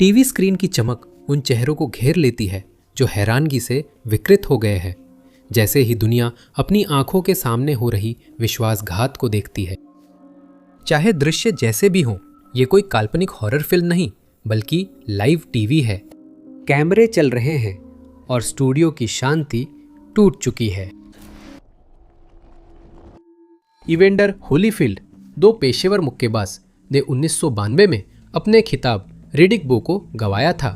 TV screen की चमक उन चेहरों को घेर लेती है जो हैरानगी से विकृत हो गए हैं, जैसे ही दुनिया अपनी आंखों के सामने हो रही विश्वासघात को देखती है। चाहे दृश्य जैसे भी हों, ये कोई काल्पनिक हॉरर फिल्म नहीं बल्कि लाइव टीवी है। कैमरे चल रहे हैं और स्टूडियो की शांति टूट चुकी है। इवेंडर होलीफील्ड, दो पेशेवर मुक्केबाज, ने 1992 में अपने खिताब रिडिक बो को गंवाया था।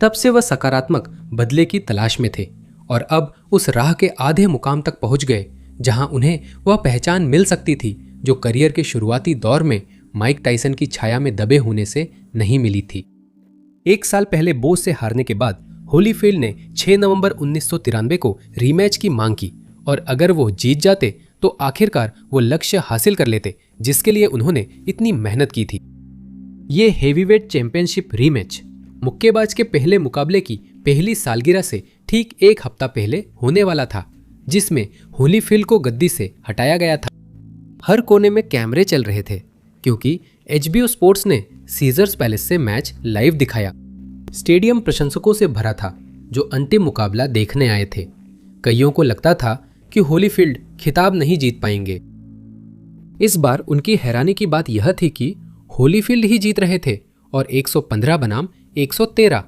तब से वह सकारात्मक बदले की तलाश में थे और अब उस राह के आधे मुकाम तक पहुंच गए जहां उन्हें वह पहचान मिल सकती थी जो करियर के शुरुआती दौर में माइक टाइसन की छाया में दबे होने से नहीं मिली थी। 1 साल पहले बो से हारने के बाद होलीफील्ड ने 6 नवंबर 1993 को रीमैच की मांग की और अगर वो जीत जाते तो आखिरकार वो लक्ष्य हासिल कर लेते जिसके लिए उन्होंने इतनी मेहनत की थी। ये हेवीवेट चैंपियनशिप रीमैच मुक्केबाज के पहले मुकाबले की पहली सालगिरह से ठीक 1 हफ्ता पहले होने वाला था, जिसमें होलीफील्ड को गद्दी से हटाया गया था। हर कोने में कैमरे चल रहे थे क्योंकि HBO स्पोर्ट्स ने सीजर्स पैलेस से मैच लाइव दिखाया। स्टेडियम प्रशंसकों से भरा था जो अंतिम मुकाबला देखने आए थे। कईयों को लगता था कि होलीफील्ड खिताब नहीं जीत पाएंगे। इस बार उनकी हैरानी की बात यह थी कि होलीफील्ड ही जीत रहे थे और 115 बनाम 113,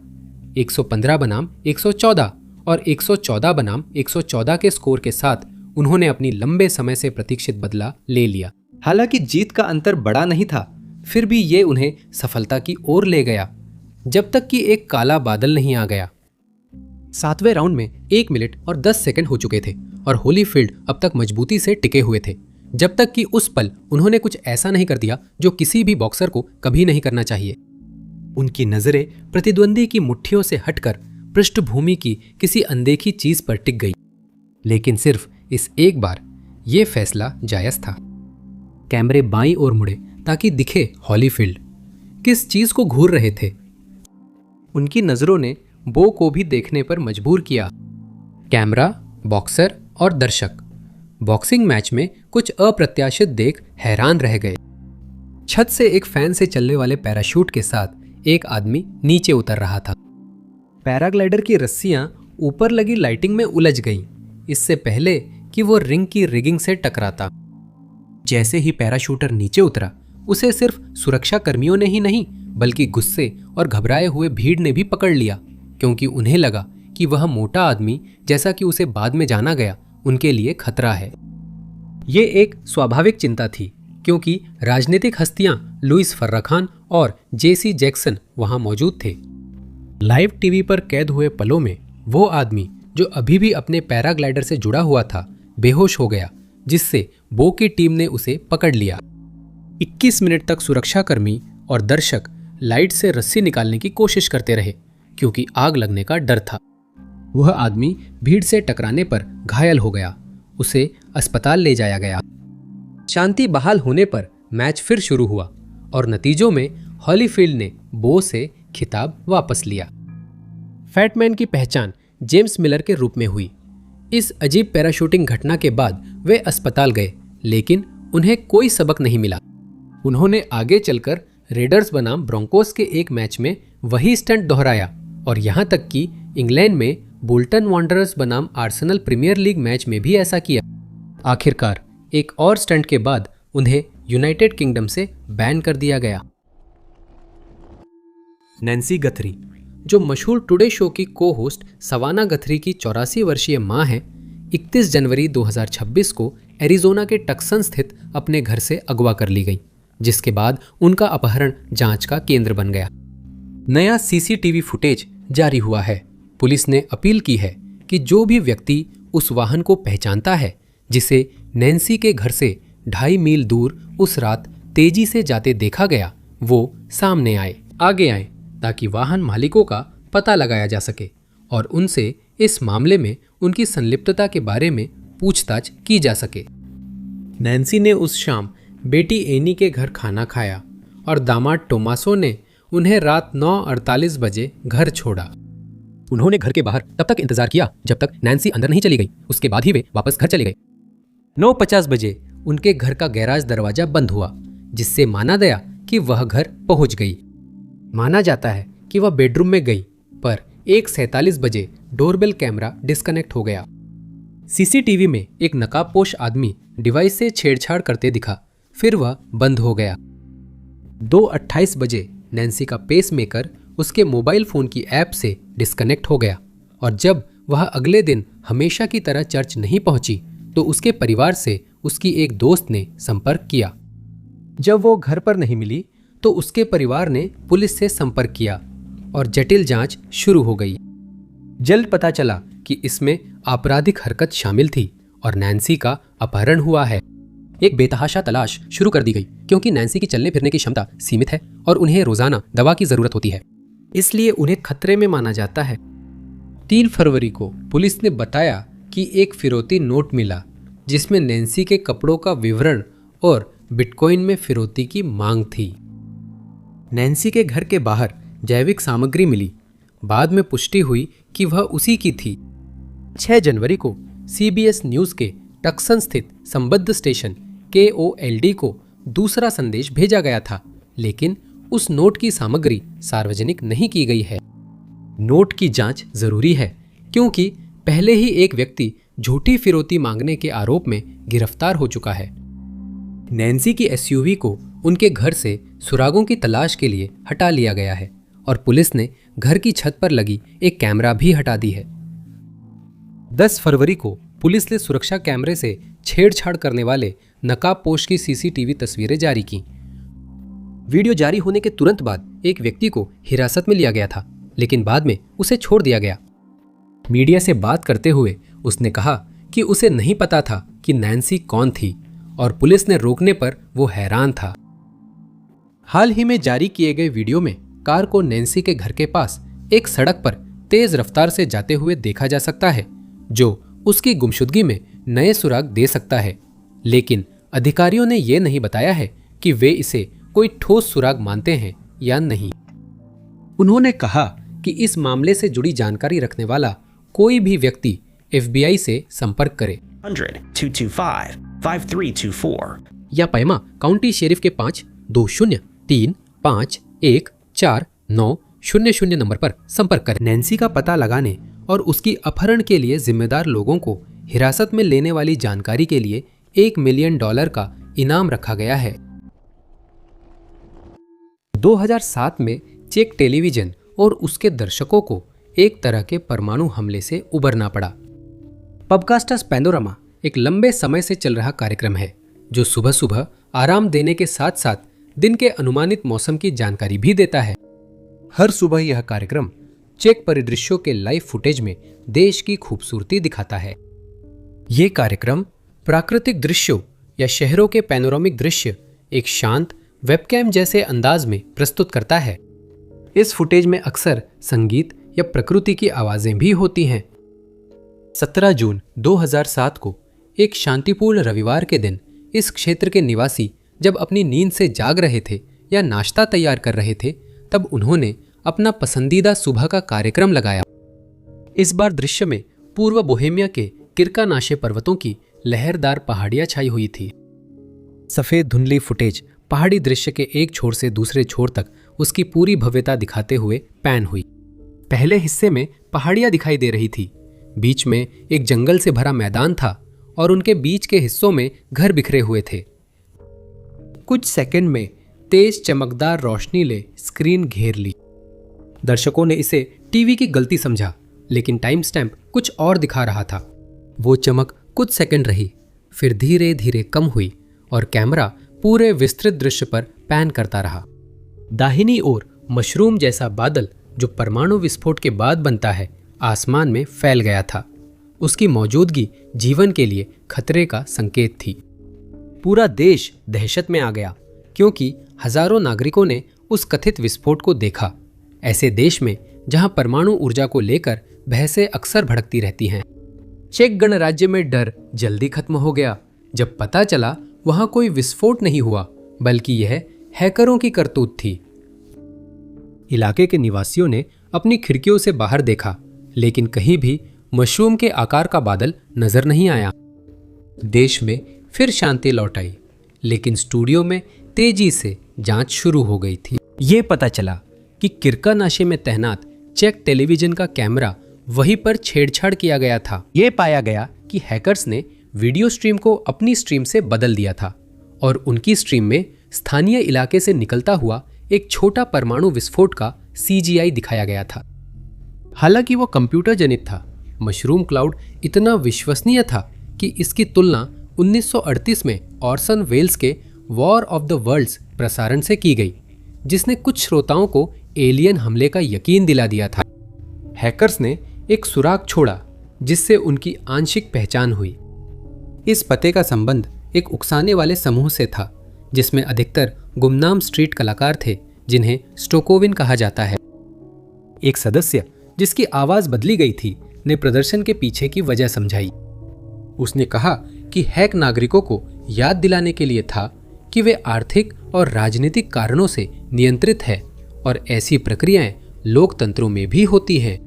115 बनाम 114 और 114 बनाम 114 के स्कोर के साथ उन्होंने अपनी लंबे समय से प्रतीक्षित बदला ले लिया। हालांकि जीत का अंतर बड़ा नहीं था, फिर भी ये उन्हें सफलता की ओर ले गया जब तक कि एक काला बादल नहीं आ गया। 7वें राउंड में 1 मिनट और 10 सेकंड हो चुके थे और होलीफील्ड अब तक मजबूती से टिके हुए थे, जब तक कि उस पल उन्होंने कुछ ऐसा नहीं कर दिया जो किसी भी बॉक्सर को कभी नहीं करना चाहिए। उनकी नजरें प्रतिद्वंदी की मुट्ठियों से हटकर पृष्ठभूमि की किसी अनदेखी चीज पर टिक गई। लेकिन सिर्फ इस एक बार यह फैसला जायज था। कैमरे बाईं ओर मुड़े ताकि दिखे होलीफील्ड किस चीज को घूर रहे थे। उनकी नजरों ने बो को भी देखने पर मजबूर किया। कैमरा, बॉक्सर और दर्शक बॉक्सिंग मैच में कुछ अप्रत्याशित देख हैरान रह गए। छत से एक फैन से चलने वाले पैराशूट के साथ एक आदमी नीचे उतर रहा था। पैराग्लाइडर की रस्सियां ऊपर लगी लाइटिंग में उलझ गईं, इससे पहले कि वो रिंग की रिगिंग से टकराता। जैसे ही पैराशूटर नीचे उतरा, उसे सिर्फ सुरक्षा कर्मियों ने ही नहीं बल्कि गुस्से और घबराए हुए भीड़ ने भी पकड़ लिया, क्योंकि उन्हें लगा कि वह मोटा आदमी, जैसा कि उसे बाद में जाना गया, उनके लिए खतरा है। ये एक स्वाभाविक चिंता थी क्योंकि राजनीतिक हस्तियां लुइस फर्राखान और जेसी जैक्सन वहां मौजूद थे। लाइव टीवी पर कैद हुए पलों में वो आदमी जो अभी भी अपने पैराग्लाइडर से जुड़ा हुआ था बेहोश हो गया, जिससे बो की टीम ने उसे पकड़ लिया। 21 मिनट तक सुरक्षाकर्मी और दर्शक लाइट से रस्सी निकालने की कोशिश करते रहे क्योंकि आग लगने का डर था। वह आदमी भीड़ से टकराने पर घायल हो गया। उसे अस्पताल ले जाया गया। शांति बहाल होने पर मैच फिर शुरू हुआ और नतीजों में होलीफील्ड ने बो से खिताब वापस लिया। फैटमैन की पहचान जेम्स मिलर के रूप में हुई। इस अजीब पैराशूटिंग घटना के बाद वे अस्पताल गए, लेकिन उन्हें कोई सबक नहीं मिला। उन्होंने आगे चलकर रेडर्स बनाम ब्रोंकोस के एक मैच में वही स्टंट दोहराया और यहां तक कि इंग्लैंड में बोल्टन वांडरर्स बनाम आर्सेनल प्रीमियर लीग मैच में भी ऐसा किया। आखिरकार एक और स्टंट के बाद उन्हें यूनाइटेड किंगडम से बैन कर दिया गया। नैन्सी गथरी, जो मशहूर टुडे शो की को होस्ट सवाना गथरी की 84 वर्षीय मां हैं, 31 जनवरी 2026 को एरिजोना के टक्सन स्थित अपने घर से अगवा कर ली गई, जिसके बाद उनका अपहरण जांच का केंद्र बन गया। नया सीसीटीवी फुटेज जारी हुआ है। पुलिस ने अपील की है कि जो भी व्यक्ति उस वाहन को पहचानता है जिसे नैन्सी के घर से 2.5 मील दूर उस रात तेजी से जाते देखा गया, वो सामने आगे आए ताकि वाहन मालिकों का पता लगाया जा सके और उनसे इस मामले में उनकी संलिप्तता के बारे में पूछताछ की जा सके। नैन्सी ने उस शाम बेटी एनी के घर खाना खाया और दामाद टोमासो ने उन्हें रात 9:48 बजे घर छोड़ा। उन्होंने घर के बाहर तब तक इंतजार किया जब तक नैन्सी अंदर नहीं चली गई। उसके बाद ही वे वापस घर चले गए। 9:50 बजे उनके घर का गैराज दरवाजा बंद हुआ, जिससे माना गया कि वह घर पहुंच गई। माना जाता है कि वह बेडरूम में गई, पर 1:47 बजे डोरबेल कैमरा डिस्कनेक्ट हो गया। सीसीटीवी में एक नकाबपोश आदमी डिवाइस से छेड़छाड़ करते दिखा, फिर वह बंद हो गया। 2:28 बजे नैन्सी का पेसमेकर उसके मोबाइल फोन की ऐप से डिस्कनेक्ट हो गया और जब वह अगले दिन हमेशा की तरह चर्च नहीं पहुंची तो उसके परिवार से उसकी एक दोस्त ने संपर्क किया। जब वो घर पर नहीं मिली तो उसके परिवार ने पुलिस से संपर्क किया और जटिल जांच शुरू हो गई। जल्द पता चला कि इसमें आपराधिक हरकत शामिल थी और नैन्सी का अपहरण हुआ है। एक बेतहाशा तलाश शुरू कर दी गई क्योंकि नैन्सी की चलने फिरने की क्षमता सीमित है और उन्हें रोजाना दवा की जरूरत होती है, इसलिए उन्हें खतरे में माना जाता है। 3 फरवरी को पुलिस ने बताया कि एक फिरौती नोट मिला जिसमें नैन्सी के कपड़ों का विवरण और बिटकॉइन में फिरौती की मांग थी। नैन्सी के घर के बाहर जैविक सामग्री मिली। बाद में पुष्टि हुई कि वह उसी की थी। 6 जनवरी को CBS न्यूज़ के टक्सन स्थित संबद्ध स्टेशन KOLD को दूसरा संदेश भेजा गया था, लेकिन उस नोट की सामग्री सार्वजनिक नहीं की गई है। नोट की जांच जरूरी है क्योंकि पहले ही एक व्यक्ति झूठी फिरौती मांगने के आरोप में गिरफ्तार हो चुका है। नैन्सी की SUV को उनके घर से सुरागों की तलाश के लिए हटा लिया गया है और पुलिस ने घर की छत पर लगी एक कैमरा भी हटा दी है। 10 फरवरी को पुलिस ने सुरक्षा कैमरे से छेड़छाड़ करने वाले नकाबपोश की CCTV तस्वीरें जारी की। वीडियो जारी होने के तुरंत बाद एक व्यक्ति को हिरासत में लिया गया था, लेकिन बाद में उसे छोड़ दिया गया। मीडिया से बात करते हुए उसने कहा कि उसे नहीं पता था कि नैन्सी कौन थी और पुलिस ने रोकने पर वो हैरान था। हाल ही में जारी किए गए वीडियो में कार को नैन्सी के घर के पास एक सड़क पर तेज रफ्तार से जाते हुए देखा जा सकता है, जो उसकी गुमशुदगी में नए सुराग दे सकता है, लेकिन अधिकारियों ने यह नहीं बताया है कि वे इसे कोई ठोस सुराग मानते हैं या नहीं। उन्होंने कहा कि इस मामले से जुड़ी जानकारी रखने वाला कोई भी व्यक्ति FBI से संपर्क करे 100-225-5324 या पैमा काउंटी शेरिफ के 52035149000 नंबर पर संपर्क करें। नैन्सी का पता लगाने और उसकी अपहरण के लिए जिम्मेदार लोगों को हिरासत में लेने वाली जानकारी के लिए $1 मिलियन का इनाम रखा गया है। 2007 में चेक टेलीविजन और उसके दर्शकों को एक तरह के परमाणु हमले से उबरना पड़ा। पबकास्टर्स पैनोरामा एक लंबे समय से चल रहा कार्यक्रम है जो सुबह सुबह आराम देने के साथ साथ दिन के अनुमानित मौसम की जानकारी भी देता है। हर सुबह यह कार्यक्रम चेक परिदृश्यों के लाइव फुटेज में देश की खूबसूरती दिखाता है। ये कार्यक्रम प्राकृतिक दृश्यों या शहरों के पैनोरामिक दृश्य एक शांत वेबकैम जैसे अंदाज में प्रस्तुत करता है। इस फुटेज में अक्सर संगीत या प्रकृति की आवाजें भी होती हैं। 17 जून 2007 को एक शांतिपूर्ण रविवार के दिन इस क्षेत्र के निवासी जब अपनी नींद से जाग रहे थे या नाश्ता तैयार कर रहे थे, तब उन्होंने अपना पसंदीदा सुबह का कार्यक्रम लगाया। इस बार दृश्य में पूर्व बोहेमिया के किर्कानाशे पर्वतों की लहरदार पहाड़ियां छाई हुई थी। सफेद धुंधली फुटेज पहाड़ी दृश्य के एक छोर से दूसरे छोर तक उसकी पूरी भव्यता दिखाते हुए पैन हुई। पहले हिस्से में पहाड़ियां दिखाई दे रही थी, बीच में एक जंगल से भरा मैदान था और उनके बीच के हिस्सों में घर बिखरे हुए थे। कुछ सेकंड में तेज चमकदार रोशनी ने स्क्रीन घेर ली। दर्शकों ने इसे टीवी की गलती समझा, लेकिन टाइम स्टैम्प कुछ और दिखा रहा था। वो चमक कुछ सेकंड रही, फिर धीरे धीरे कम हुई और कैमरा पूरे विस्तृत दृश्य पर पैन करता रहा। दाहिनी ओर मशरूम जैसा बादल जो परमाणु विस्फोट के बाद बनता है, आसमान में फैल गया था। उसकी मौजूदगी जीवन के लिए खतरे का संकेत थी। पूरा देश दहशत में आ गया क्योंकि हजारों नागरिकों ने उस कथित विस्फोट को देखा। ऐसे देश में जहां परमाणु ऊर्जा को लेकर बहसें अक्सर भड़कती रहती हैं। चेक गणराज्य में डर जल्दी खत्म हो गया जब पता चला वहां कोई विस्फोट नहीं हुआ, बल्कि यह हैकरों की करतूत थी। इलाके के निवासियों ने अपनी खिड़कियों से बाहर देखा, लेकिन कहीं भी मशरूम के आकार का बादल नजर नहीं आया। देश में फिर शांति लौट आई, लेकिन स्टूडियो में तेजी से जांच शुरू हो गई थी। ये पता चला कि किरका नाशे में तैनात चेक टेलीविजन का कैमरा वहीं पर छेड़छाड़ किया गया था। यह पाया गया कि हैकर्स ने वीडियो स्ट्रीम को अपनी स्ट्रीम से बदल दिया था और उनकी स्ट्रीम में स्थानीय इलाके से निकलता हुआ एक छोटा परमाणु विस्फोट का CGI दिखाया गया था। हालांकि वो कंप्यूटर जनित था, मशरूम क्लाउड इतना विश्वसनीय था कि इसकी तुलना 1938 में ऑर्सन वेल्स के वॉर ऑफ द वर्ल्ड्स प्रसारण से की गई, जिसने कुछ श्रोताओं को एलियन हमले का यकीन दिला दिया था। हैकर्स ने एक सुराग छोड़ा जिससे उनकी आंशिक पहचान हुई। इस पते का संबंध एक उकसाने वाले समूह से था जिसमें अधिकतर गुमनाम स्ट्रीट कलाकार थे जिन्हें स्टोकोविन कहा जाता है। एक सदस्य जिसकी आवाज बदली गई थी ने प्रदर्शन के पीछे की वजह समझाई। उसने कहा कि हैक नागरिकों को याद दिलाने के लिए था कि वे आर्थिक और राजनीतिक कारणों से नियंत्रित है और ऐसी प्रक्रियाएं लोकतंत्रों में भी होती हैं।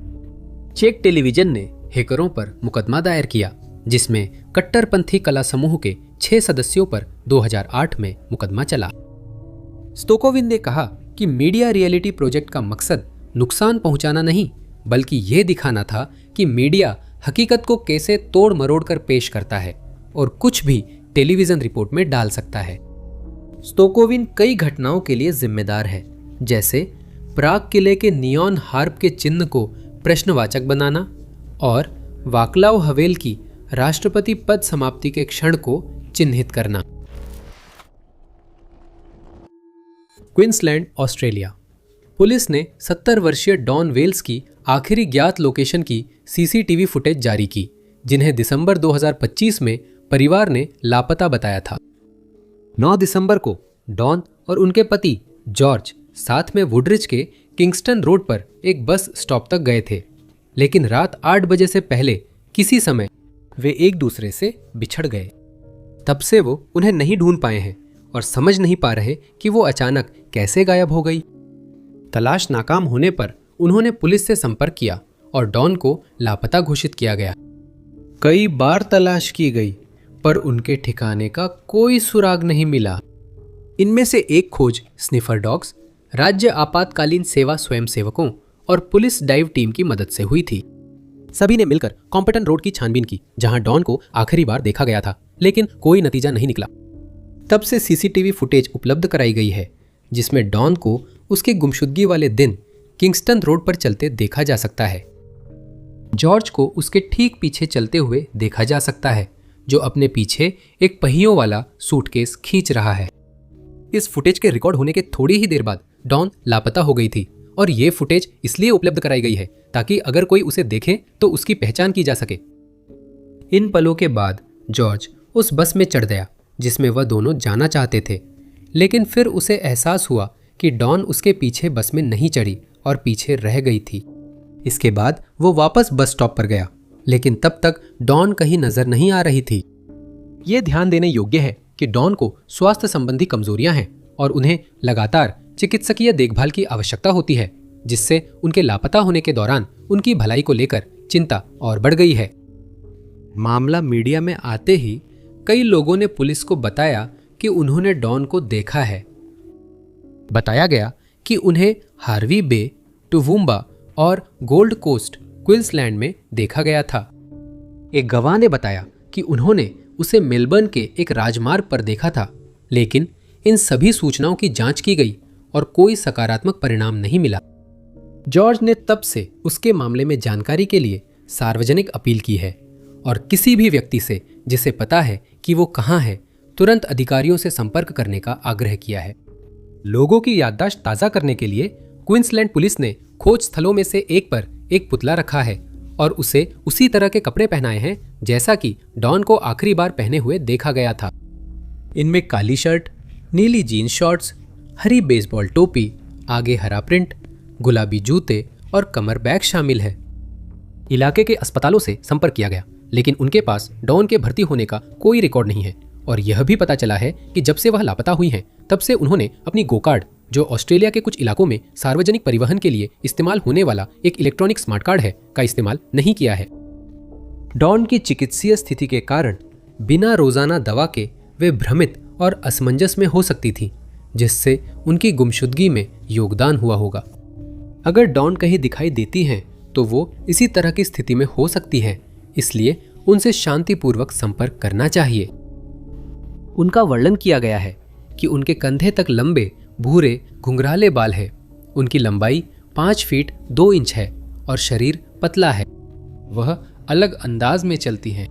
चेक टेलीविजन ने हैकरों पर मुकदमा दायर किया जिसमें कट्टरपंथी कला समूह के 6 सदस्यों पर 2008 में मुकदमा चला। स्टोकोविन ने कहा कि मीडिया रियलिटी प्रोजेक्ट का मकसद नुकसान पहुंचाना नहीं बल्कि यह दिखाना था कि मीडिया हकीकत को कैसे तोड़ मरोड़ कर पेश करता है और कुछ भी टेलीविजन रिपोर्ट में डाल सकता है। स्टोकोविन कई घटनाओं के लिए जिम्मेदार है, जैसे प्राग किले के नियॉन हार्प के चिन्ह को प्रश्नवाचक बनाना और वाक्लाव हवेल की राष्ट्रपति पद समाप्ति के क्षण को चिन्हित करना। Queensland, Australia. पुलिस ने 70 वर्षीय डॉन वेल्स की आखिरी ज्ञात लोकेशन की CCTV फुटेज जारी की, जिन्हें दिसंबर 2025 में परिवार ने लापता बताया था। 9 दिसंबर को डॉन और उनके पति जॉर्ज साथ में वुडरिज के किंगस्टन रोड पर एक बस स्टॉप तक गए थे, लेकिन रात 8 बजे से पहले किसी समय वे एक दूसरे से बिछड़ गए। तब से वो उन्हें नहीं ढूंढ पाए हैं और समझ नहीं पा रहे कि वो अचानक कैसे गायब हो गई। तलाश नाकाम होने पर उन्होंने पुलिस से संपर्क किया और डॉन को लापता घोषित किया गया। कई बार तलाश की गई पर उनके ठिकाने का कोई सुराग नहीं मिला। इनमें से एक खोज स्निफर डॉग्स, राज्य आपातकालीन सेवा स्वयंसेवकों और पुलिस डाइव टीम की मदद से हुई थी। सभी ने मिलकर कॉम्पटन रोड की छानबीन की जहां डॉन को आखिरी बार देखा गया था, लेकिन कोई नतीजा नहीं निकला। तब से CCTV फुटेज उपलब्ध कराई गई है जिसमें डॉन को उसके गुमशुदगी वाले दिन किंगस्टन रोड पर चलते देखा जा सकता है। जॉर्ज को उसके ठीक पीछे चलते हुए देखा जा सकता है, जो अपने पीछे एक पहियों वाला सूटकेस खींच रहा है। इस फुटेज के रिकॉर्ड होने के थोड़ी ही देर बाद डॉन लापता हो गई थी और ये फुटेज इसलिए उपलब्ध कराई गई है ताकि अगर कोई उसे देखे तो उसकी पहचान की जा सके। इन पलों के बाद जॉर्ज उस बस में चढ़ गया जिसमें वह दोनों जाना चाहते थे, लेकिन फिर उसे एहसास हुआ कि डॉन उसके पीछे बस में नहीं चढ़ी और पीछे रह गई थी। इसके बाद वो वापस बस स्टॉप पर गया, लेकिन तब तक डॉन कहीं नजर नहीं आ रही थी। ये ध्यान देने योग्य है कि डॉन को स्वास्थ्य संबंधी कमजोरियां हैं और उन्हें लगातार चिकित्सकीय देखभाल की आवश्यकता होती है, जिससे उनके लापता होने के दौरान उनकी भलाई को लेकर चिंता और बढ़ गई है। मामला मीडिया में आते ही कई लोगों ने पुलिस को बताया कि उन्होंने डॉन को देखा है। बताया गया कि उन्हें हार्वी बे, टूवूम्बा और गोल्ड कोस्ट, क्वींसलैंड में देखा गया था। एक गवाह ने बताया कि उन्होंने उसे मेलबर्न के एक राजमार्ग पर देखा था, लेकिन इन सभी सूचनाओं की जांच की गई और कोई सकारात्मक परिणाम नहीं मिला। जॉर्ज ने तब से उसके मामले में जानकारी के लिए सार्वजनिक अपील की है और किसी भी व्यक्ति से जिसे पता है कि वो कहाँ है, तुरंत अधिकारियों से संपर्क करने का आग्रह किया है। लोगों की याददाश्त ताज़ा करने के लिए क्वींसलैंड पुलिस ने खोज स्थलों में से एक पर एक पुतला रखा है और उसे उसी तरह के कपड़े पहनाए हैं जैसा कि डॉन को आखिरी बार पहने हुए देखा गया था। इनमें काली शर्ट, नीली जीन्स शॉर्ट्स, हरी बेसबॉल टोपी, आगे हरा प्रिंट, गुलाबी जूते और कमर बैग शामिल है। इलाके के अस्पतालों से संपर्क किया गया, लेकिन उनके पास डॉन के भर्ती होने का कोई रिकॉर्ड नहीं है और यह भी पता चला है कि जब से वह लापता हुई हैं, तब से उन्होंने अपनी गो कार्ड, जो ऑस्ट्रेलिया के कुछ इलाकों में सार्वजनिक परिवहन के लिए इस्तेमाल होने वाला एक इलेक्ट्रॉनिक स्मार्ट कार्ड है, का इस्तेमाल नहीं किया है। डॉन की चिकित्सीय स्थिति के कारण बिना रोजाना दवा के वे भ्रमित और असमंजस में हो सकती थी, जिससे उनकी गुमशुदगी में योगदान हुआ होगा। अगर डॉन कहीं दिखाई देती हैं तो वो इसी तरह की स्थिति में हो सकती हैं, इसलिए उनसे शांतिपूर्वक संपर्क करना चाहिए। उनका वर्णन किया गया है कि उनके कंधे तक लंबे भूरे घुंघराले बाल हैं। उनकी लंबाई 5 फीट 2 इंच है और शरीर पतला है। वह अलग अंदाज में चलती हैं।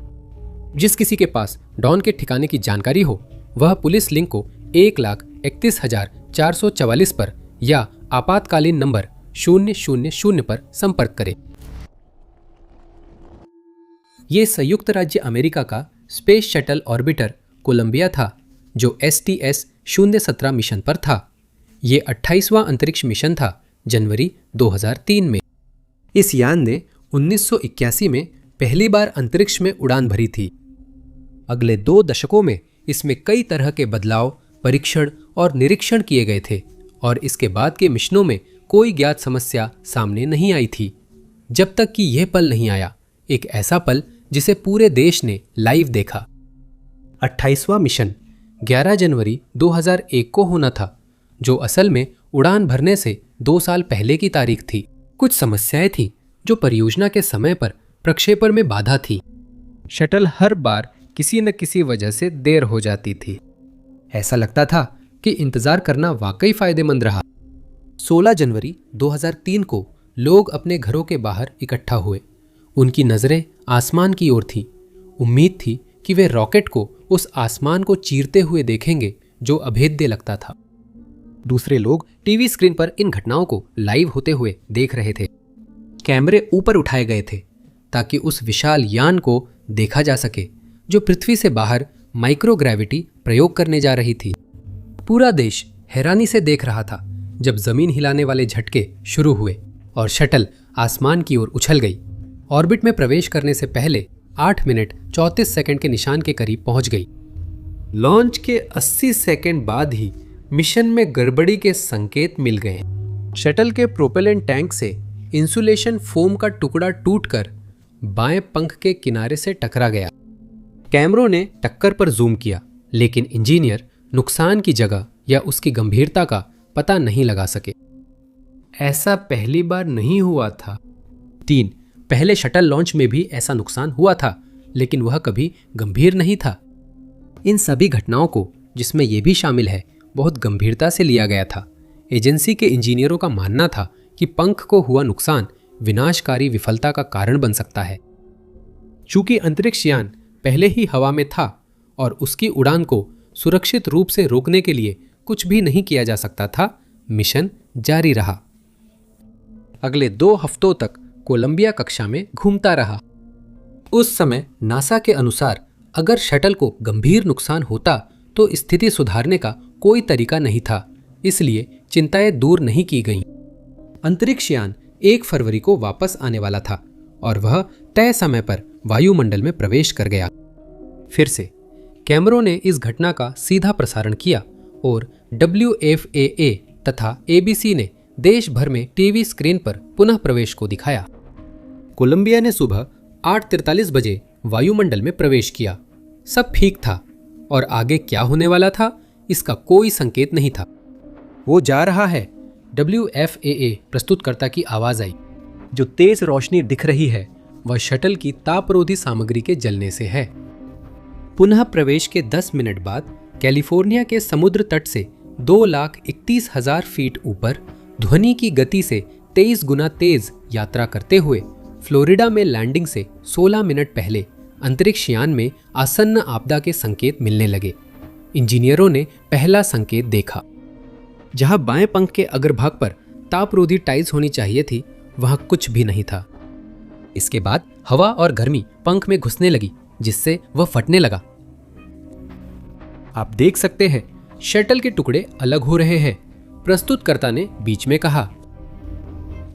जिस किसी के पास डॉन के ठिकाने की जानकारी हो वह पुलिस लिंक को 1,31,444 पर या आपातकालीन नंबर 000 पर संपर्क करे। ये संयुक्त राज्य अमेरिका का स्पेस शटल ऑर्बिटर कोलंबिया था जो STS-017 मिशन पर था। ये 28वां अंतरिक्ष मिशन था जनवरी 2003 में। इस यान ने 1981 में पहली बार अंतरिक्ष में उड़ान भरी थी। अगले 2 दशकों में इसमें कई तरह के बदलाव, परीक्षण और निरीक्षण किए गए थे और इसके बाद के मिशनों में कोई ज्ञात समस्या सामने नहीं आई थी, जब तक कि यह पल नहीं आया, एक ऐसा पल जिसे पूरे देश ने लाइव देखा। 28वां मिशन 11 जनवरी 2001 को होना था, जो असल में उड़ान भरने से 2 साल पहले की तारीख थी। कुछ समस्याएं थी जो परियोजना के समय पर प्रक्षेपण में बाधा थी। शटल हर बार किसी न किसी वजह से देर हो जाती थी। ऐसा लगता था कि इंतजार करना वाकई फायदेमंद रहा। 16 जनवरी 2003 को लोग अपने घरों के बाहर इकट्ठा हुए। उनकी नजरें आसमान की ओर थीं। उम्मीद थी कि वे रॉकेट को उस आसमान को चीरते हुए देखेंगे जो अभेद्य लगता था। दूसरे लोग टीवी स्क्रीन पर इन घटनाओं को लाइव होते हुए देख रहे थे। कैमरे ऊपर उठाए गए थे ताकि उस विशाल यान को देखा जा सके जो पृथ्वी से बाहर माइक्रोग्रेविटी प्रयोग करने जा रही थी। पूरा देश हैरानी से देख रहा था जब जमीन हिलाने वाले झटके शुरू हुए और शटल आसमान की ओर उछल गई। ऑर्बिट में प्रवेश करने से पहले 8 मिनट 34 सेकंड के निशान के करीब पहुंच गई। लॉन्च के 80 सेकंड बाद ही मिशन में गड़बड़ी के संकेत मिल गए। शटल के प्रोपेलेंट टैंक से इंसुलेशन फोम का टुकड़ा टूटकर बाएं पंख के किनारे से टकरा गया। कैमरों ने टक्कर पर जूम किया, लेकिन इंजीनियर नुकसान की जगह या उसकी गंभीरता का पता नहीं लगा सके। ऐसा पहली बार नहीं हुआ था। 3 पहले शटल लॉन्च में भी ऐसा नुकसान हुआ था, लेकिन वह कभी गंभीर नहीं था। इन सभी घटनाओं को, जिसमें यह भी शामिल है, बहुत गंभीरता से लिया गया था। एजेंसी के इंजीनियरों का मानना था कि पंख को हुआ नुकसान विनाशकारी विफलता का कारण बन सकता है। चूंकि अंतरिक्ष यान पहले ही हवा में था और उसकी उड़ान को सुरक्षित रूप से रोकने के लिए कुछ भी नहीं किया जा सकता था, मिशन जारी रहा। अगले 2 हफ्तों तक कोलंबिया कक्षा में घूमता रहा। उस समय नासा के अनुसार अगर शटल को गंभीर नुकसान होता तो स्थिति सुधारने का कोई तरीका नहीं था, इसलिए चिंताएं दूर नहीं की गईं। अंतरिक्ष यान 1 फरवरी को वापस आने वाला था और वह तय समय पर वायुमंडल में प्रवेश कर गया। फिर से कैमरों ने इस घटना का सीधा प्रसारण किया और WFAA तथा ABC ने देश भर में टीवी स्क्रीन पर पुनः प्रवेश को दिखाया। कोलंबिया ने सुबह 8:43 बजे वायुमंडल में प्रवेश किया। सब ठीक था और आगे क्या होने वाला था इसका कोई संकेत नहीं था। वो जा रहा है, WFAA प्रस्तुतकर्ता की आवाज आई। जो तेज रोशनी दिख रही है वह शटल की तापरोधी सामग्री के जलने से है। पुनः प्रवेश के 10 मिनट बाद कैलिफोर्निया के समुद्र तट से 2,31,000 फीट ऊपर ध्वनि की गति से 23 गुना तेज यात्रा करते हुए फ्लोरिडा में लैंडिंग से 16 मिनट पहले अंतरिक्ष यान में आसन्न आपदा के संकेत मिलने लगे। इंजीनियरों ने पहला संकेत देखा। जहां बाएं पंख के अग्रभाग पर तापरोधी टाइल्स होनी चाहिए थी, वहां कुछ भी नहीं था। इसके बाद हवा और गर्मी पंख में घुसने लगी, जिससे वह फटने लगा। आप देख सकते हैं शटल के टुकड़े अलग हो रहे हैं, प्रस्तुतकर्ता ने बीच में कहा।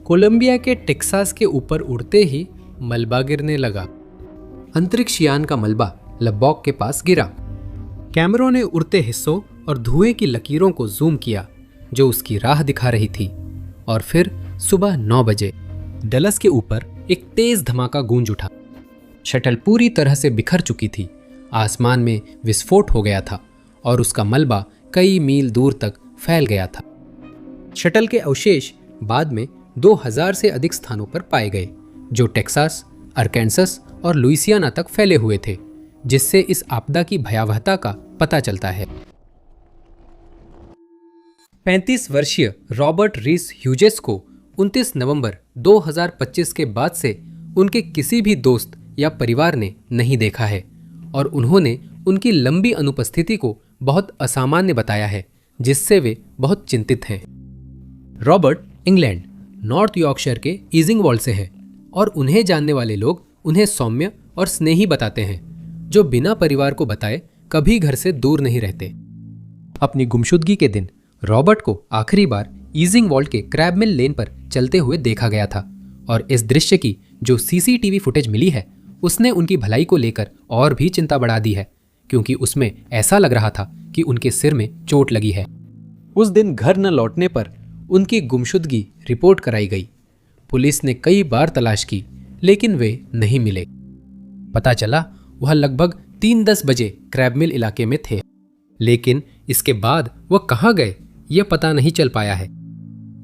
कोलंबिया के टेक्सास के ऊपर उड़ते ही मलबा गिरने लगा। अंतरिक्ष यान का मलबा लबॉक के पास गिरा। कैमरों ने उड़ते हिस्सों और धुएं की लकीरों को जूम किया जो उसकी राह दिखा रही थी। और फिर सुबह 9 बजे डलस के ऊपर एक तेज धमाका गूंज उठा। शटल पूरी तरह से बिखर चुकी थी। आसमान में विस्फोट हो गया था और उसका मलबा कई मील दूर तक फैल गया था। शटल के अवशेष बाद में 2000 से अधिक स्थानों पर पाए गए, जो टेक्सास, अरकानसास और लुइसियाना तक फैले हुए थे, जिससे इस आपदा की भयावहता का पता चलता है। 35 वर्षीय रॉबर्ट रीस ह्यूजेस को 29 नवंबर 2025 के बाद से उनके किसी भी दोस्त या परिवार ने नहीं देखा है और उन्होंने उनकी लंबी अनुपस्थिति को बहुत असामान्य बताया है, जिससे वे बहुत चिंतित हैं। रॉबर्ट इंग्लैंड, नॉर्थ यॉर्कशायर के ईजिंगवॉल्ड से है और उन्हें जानने वाले लोग उन्हें सौम्य और स्नेही बताते हैं, जो बिना परिवार को बताए कभी घर से दूर नहीं रहते। अपनी गुमशुदगी के दिन रॉबर्ट को आखिरी बार ईजिंगवॉल्ड के क्रैबमिल लेन पर चलते हुए देखा गया था और इस दृश्य की जो सीसीटीवी फुटेज मिली है उसने उनकी भलाई को लेकर और भी चिंता बढ़ा दी है, क्योंकि उसमें ऐसा लग रहा था कि उनके सिर में चोट लगी है। उस दिन घर न लौटने पर उनकी गुमशुदगी रिपोर्ट कराई गई। पुलिस ने कई बार तलाश की, लेकिन वे नहीं मिले। पता चला वह लगभग 3:10 बजे क्रैबमिल इलाके में थे, लेकिन इसके बाद वह कहाँ गए यह पता नहीं चल पाया है।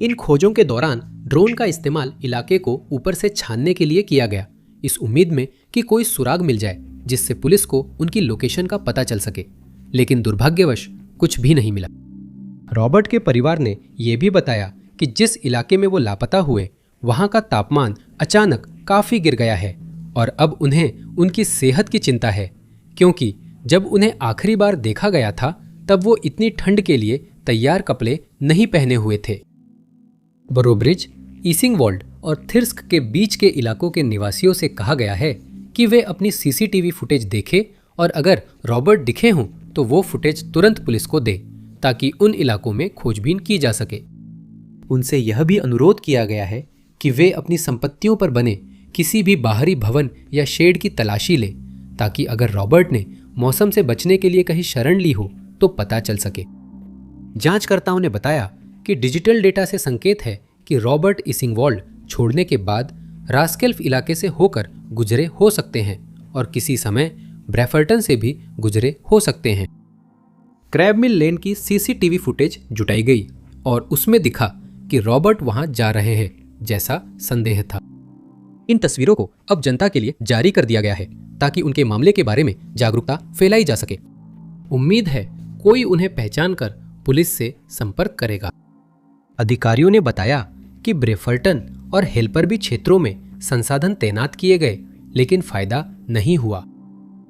इन खोजों के दौरान ड्रोन का इस्तेमाल इलाके को ऊपर से छानने के लिए किया गया, इस उम्मीद में कि कोई सुराग मिल जाए जिससे पुलिस को उनकी लोकेशन का पता चल सके, लेकिन दुर्भाग्यवश कुछ भी नहीं मिला। रॉबर्ट के परिवार ने यह भी बताया कि जिस इलाके में वो लापता हुए वहां का तापमान अचानक काफी गिर गया है और अब उन्हें उनकी सेहत की चिंता है, क्योंकि जब उन्हें आखिरी बार देखा गया था तब वो इतनी ठंड के लिए तैयार कपड़े नहीं पहने हुए थे। बोरोब्रिज, ईजिंगवॉल्ड और थिर्स्क के बीच के इलाकों के निवासियों से कहा गया है कि वे अपनी सीसीटीवी फुटेज देखें और अगर रॉबर्ट दिखे हों तो वो फुटेज तुरंत पुलिस को दे, ताकि उन इलाकों में खोजबीन की जा सके। उनसे यह भी अनुरोध किया गया है कि वे अपनी संपत्तियों पर बने किसी भी बाहरी भवन या शेड की तलाशी लें, ताकि अगर रॉबर्ट ने मौसम से बचने के लिए कहीं शरण ली हो तो पता चल सके। जांचकर्ताओं ने बताया कि डिजिटल डेटा से संकेत है कि रॉबर्ट ईजिंगवॉल्ड छोड़ने के बाद रास्केल्फ इलाके से होकर गुजरे हो सकते हैं और किसी समय ब्रैफर्टन से भी गुजरे हो सकते हैं। क्रैबमिल लेन की सीसीटीवी फुटेज जुटाई गई और उसमें दिखा कि रॉबर्ट वहां जा रहे हैं जैसा संदेह था। इन तस्वीरों को अब जनता के लिए जारी कर दिया गया है ताकि उनके मामले के बारे में जागरूकता फैलाई जा सके। उम्मीद है कोई उन्हें पहचान कर पुलिस से संपर्क करेगा। अधिकारियों ने बताया कि ब्रेफर्टन और हेल्परबी क्षेत्रों में संसाधन तैनात किए गए, लेकिन फायदा नहीं हुआ।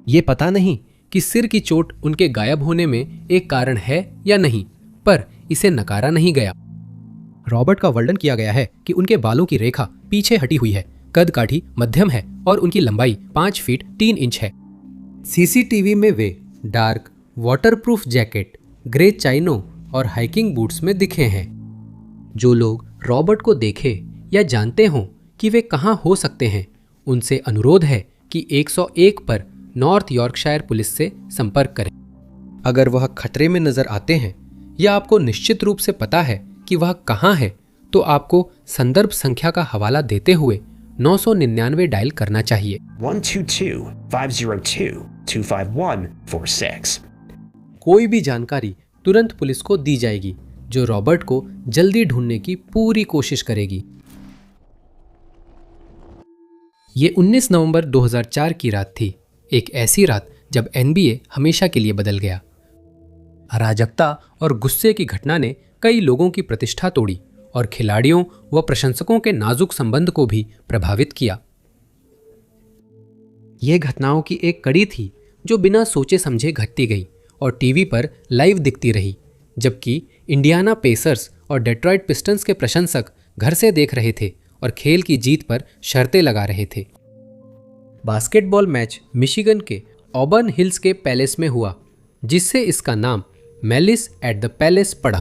ये पता नहीं कि सिर की चोट उनके गायब होने में एक कारण है या नहीं, पर इसे नकारा नहीं गया। रॉबर्ट का वर्णन किया गया है कि उनके बालों की रेखा पीछे हटी हुई है, कद काठी मध्यम है और उनकी लंबाई 5 फीट 3 इंच है। सीसीटीवी में वे डार्क वाटरप्रूफ जैकेट, ग्रे चाइनो और हाइकिंग बूट्स में दिखे हैं। जो लोग रॉबर्ट को देखे या जानते हों कि वे कहां हो सकते हैं, उनसे अनुरोध है कि 101 पर नॉर्थ यॉर्कशायर पुलिस से संपर्क करें। अगर वह खतरे में नजर आते हैं या आपको निश्चित रूप से पता है कि वह कहां है, तो आपको संदर्भ संख्या का हवाला देते हुए 999 डायल करना चाहिए। 122-502-25146। कोई भी जानकारी तुरंत पुलिस को दी जाएगी, जो रॉबर्ट को जल्दी ढूंढने की पूरी कोशिश करेगी। ये 19 नवंबर 2004 की रात थी, एक ऐसी रात जब NBA हमेशा के लिए बदल गया। अराजकता और गुस्से की घटना ने कई लोगों की प्रतिष्ठा तोड़ी और खिलाड़ियों व प्रशंसकों के नाजुक संबंध को भी प्रभावित किया। यह घटनाओं की एक कड़ी थी जो बिना सोचे समझे घटती गई और टीवी पर लाइव दिखती रही, जबकि इंडियाना पेसर्स और डेट्रॉइट पिस्टन्स के प्रशंसक घर से देख रहे थे और खेल की जीत पर शर्तें लगा रहे थे। बास्केटबॉल मैच मिशिगन के ऑबर्न हिल्स के पैलेस में हुआ, जिससे इसका नाम मैलिस एट द पैलेस पड़ा।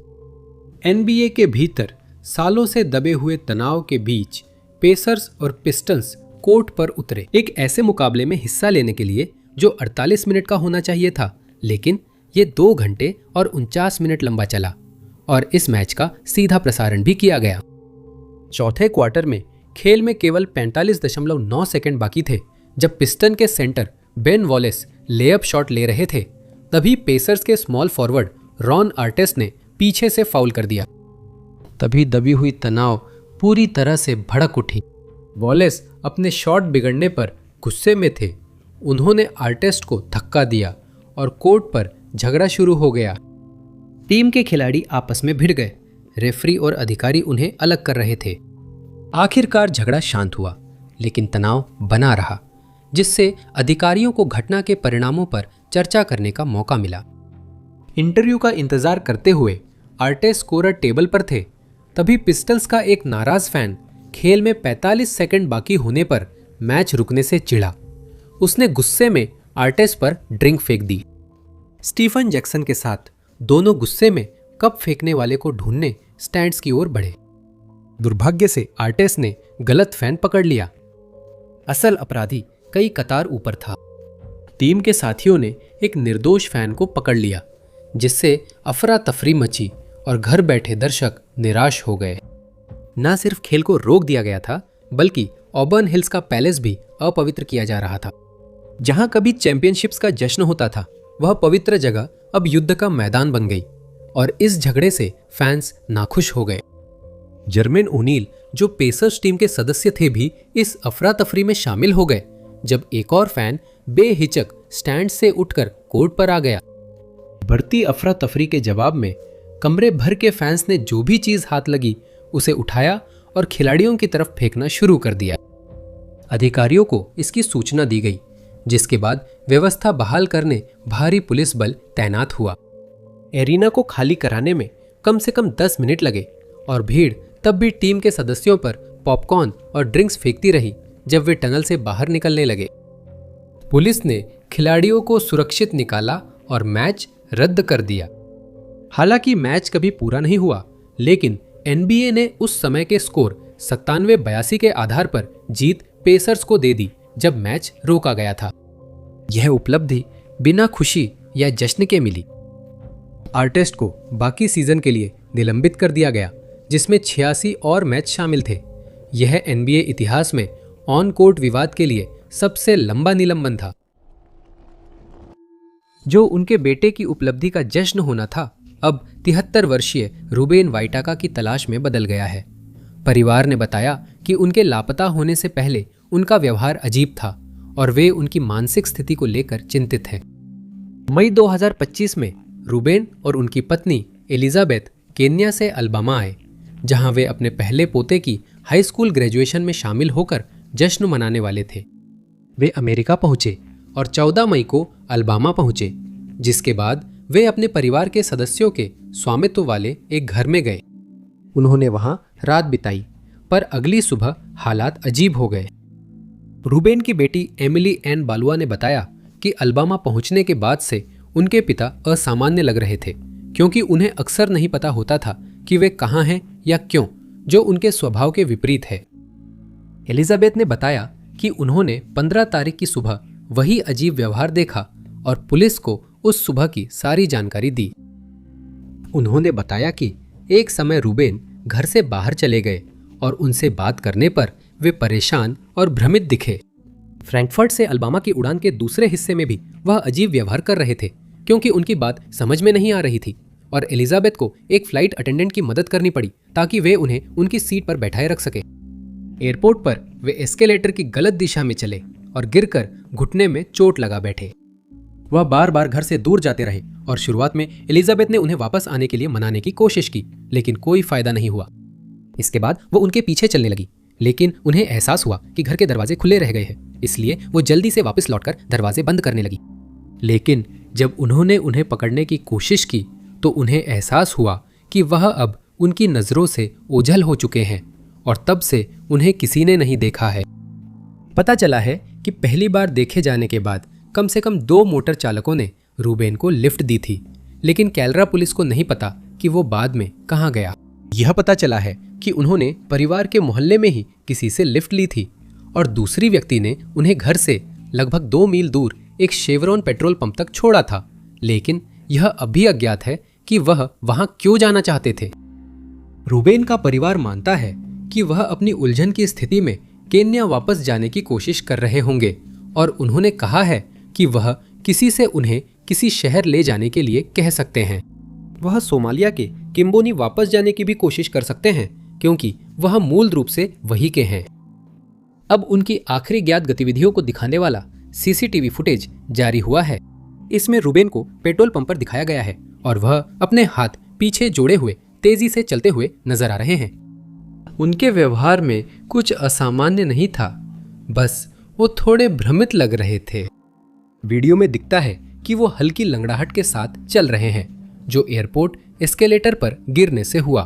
NBA के भीतर सालों से दबे हुए तनाव के बीच पेसर्स और पिस्टन्स कोर्ट पर उतरे, एक ऐसे मुकाबले में हिस्सा लेने के लिए जो 48 मिनट का होना चाहिए था, लेकिन ये 2 घंटे और 49 मिनट लंबा चला और इस मैच का सीधा प्रसारण भी किया गया। चौथे क्वार्टर में खेल में केवल 45.9 सेकंड बाकी थे जब पिस्टन के centre Ben Wallace layup shot ले रहे थे, तभी पेसर्स के स्मॉल फॉरवर्ड रॉन आर्टेस्ट ने पीछे से फाउल कर दिया। तभी दबी हुई तनाव पूरी तरह से भड़क उठी। वॉलेस अपने शॉट बिगड़ने पर गुस्से में थे। उन्होंने आर्टेस्ट को धक्का दिया और कोर्ट पर झगड़ा शुरू हो गया। टीम के खिलाड़ी आपस में भिड़ गए। रेफरी और अधिकारी उन्हें अलग कर रहे थे। आखिरकार झगड़ा शांत हुआ, लेकिन तनाव बना रहा, जिससे अधिकारियों को घटना के परिणामों पर चर्चा करने का मौका मिला। इंटरव्यू का इंतजार करते हुए आर्टेस्ट स्कोरर टेबल पर थे। तभी पिस्टल्स का एक नाराज फैन खेल में 45 सेकंड बाकी होने पर मैच रुकने से चिढ़ा। उसने गुस्से में आर्टेस्ट पर ड्रिंक फेंक दी। स्टीफन जैक्सन के साथ दोनों गुस्से में कप फेंकने वाले को ढूंढने स्टैंड्स की ओर बढ़े। दुर्भाग्य से आर्टेस्ट ने गलत फैन पकड़ लिया। असल अपराधी कई कतार ऊपर था। टीम के साथियों ने एक निर्दोष फैन को पकड़ लिया, जिससे अफरा तफरी मची और घर बैठे दर्शक निराश हो गए। न सिर्फ खेल को रोक दिया गया था, बल्कि ऑबर्न हिल्स का पैलेस भी अपवित्र किया जा रहा था। जहां कभी चैंपियनशिप्स का जश्न होता था, वह पवित्र जगह अब युद्ध का मैदान बन गई और इस झगड़े से फैंस नाखुश हो गए। जर्मेन ओनील, जो पेसर्स टीम के सदस्य थे, भी इस अफरा तफरी में शामिल हो गए जब एक और फैन बेहिचक स्टैंड से उठकर कोर्ट पर आ गया। बढ़ती अफरा तफरी के जवाब में कमरे भर के फैंस ने जो भी चीज हाथ लगी उसे उठाया और खिलाड़ियों की तरफ फेंकना शुरू कर दिया। अधिकारियों को इसकी सूचना दी गई, जिसके बाद व्यवस्था बहाल करने भारी पुलिस बल तैनात हुआ। एरिना को खाली कराने में कम से कम 10 मिनट लगे और भीड़ तब भी टीम के सदस्यों पर पॉपकॉर्न और ड्रिंक्स फेंकती रही जब वे टनल से बाहर निकलने लगे। पुलिस ने खिलाड़ियों को सुरक्षित निकाला और मैच रद्द कर दिया। हालांकि मैच कभी पूरा नहीं हुआ, लेकिन एनबीए ने उस समय के स्कोर 97-82 के आधार पर जीत पेसर्स को दे दी जब मैच रोका गया था। यह उपलब्धि बिना खुशी या जश्न के मिली। आर्टेस्ट को बाकी सीजन के लिए निलंबित कर दिया गया, जिसमें 86 और मैच शामिल थे। यह एनबीए इतिहास में ऑन कोर्ट विवाद के लिए सबसे लंबा निलंबन था। जो उनके बेटे की उपलब्धि का जश्न होना था, अब 73 वर्षीय रूबेन वाइटाका की तलाश में बदल गया है। परिवार ने बताया कि उनके लापता होने से पहले उनका व्यवहार अजीब था और वे उनकी मानसिक स्थिति को लेकर चिंतित हैं। मई 2025 में रूबेन और उनकी पत्नी एलिजाबेथ केन्या से अल्बामा आए, जहां वे अपने पहले पोते की हाई स्कूल ग्रेजुएशन में शामिल होकर जश्न मनाने वाले थे। वे अमेरिका पहुंचे और 14 मई को अल्बामा पहुंचे, जिसके बाद वे अपने परिवार के सदस्यों के स्वामित्व वाले एक घर में गए। उन्होंने वहां रात बिताई, पर अगली सुबह हालात अजीब हो गए। रूबेन की बेटी एमिली एन बालुआ ने बताया कि अल्बामा पहुंचने के बाद से उनके पिता असामान्य लग रहे थे, क्योंकि उन्हें अक्सर नहीं पता होता था कि वे कहाँ हैं या क्यों, जो उनके स्वभाव के विपरीत है। एलिजाबेथ ने बताया कि उन्होंने 15 तारीख की सुबह वही अजीब व्यवहार देखा और पुलिस को उस सुबह की सारी जानकारी दी। उन्होंने बताया कि एक समय रूबेन घर से बाहर चले गए और उनसे बात करने पर वे परेशान और भ्रमित दिखे। फ्रैंकफर्ट से अल्बामा की उड़ान के दूसरे हिस्से में भी वह अजीब व्यवहार कर रहे थे, क्योंकि उनकी बात समझ में नहीं आ रही थी और एलिजाबेथ को एक फ्लाइट अटेंडेंट की मदद करनी पड़ी ताकि वे उन्हें उनकी सीट पर बैठाए रख सके। एयरपोर्ट पर वे एस्केलेटर की गलत दिशा में चले और गिरकर घुटने में चोट लगा बैठे। वह बार बार घर से दूर जाते रहे और शुरुआत में एलिजाबेथ ने उन्हें वापस आने के लिए मनाने की कोशिश की, लेकिन कोई फायदा नहीं हुआ। इसके बाद वो उनके पीछे चलने लगी, लेकिन उन्हें एहसास हुआ कि घर के दरवाजे खुले रह गए हैं, इसलिए वो जल्दी से वापस लौटकर दरवाजे बंद करने लगी। लेकिन जब उन्होंने उन्हें पकड़ने की कोशिश की तो उन्हें एहसास हुआ कि वह अब उनकी नज़रों से ओझल हो चुके हैं और तब से उन्हें किसी ने नहीं देखा है। पता चला है कि पहली बार देखे जाने के बाद कम से कम 2 मोटर चालकों ने रूबेन को लिफ्ट दी थी, लेकिन कैलरा पुलिस को नहीं पता कि वो बाद में कहाँ गया। यह पता चला है कि उन्होंने परिवार के मोहल्ले में ही किसी से लिफ्ट ली थी और दूसरी व्यक्ति ने उन्हें घर से लगभग 2 मील दूर एक शेवरॉन पेट्रोल पंप तक छोड़ा था, लेकिन यह अभी अज्ञात है कि वह वहां क्यों जाना चाहते थे। रूबेन का परिवार मानता है कि वह अपनी उलझन की स्थिति में केन्या वापस जाने की कोशिश कर रहे होंगे और उन्होंने कहा है कि वह किसी से उन्हें किसी शहर ले जाने के लिए कह सकते हैं। वह सोमालिया के किम्बोनी वापस जाने की भी कोशिश कर सकते हैं, क्योंकि वह मूल रूप से वही के हैं। अब उनकी आखिरी ज्ञात गतिविधियों को दिखाने वाला सीसीटीवी फुटेज जारी हुआ है। इसमें रूबेन को पेट्रोल पंप पर दिखाया गया है और वह अपने हाथ पीछे जोड़े हुए तेजी से चलते हुए नजर आ रहे हैं। उनके व्यवहार में कुछ असामान्य नहीं था, बस वो थोड़े भ्रमित लग रहे थे। वीडियो में दिखता है कि वो हल्की लंगड़ाहट के साथ चल रहे हैं, जो एयरपोर्ट एस्केलेटर पर गिरने से हुआ।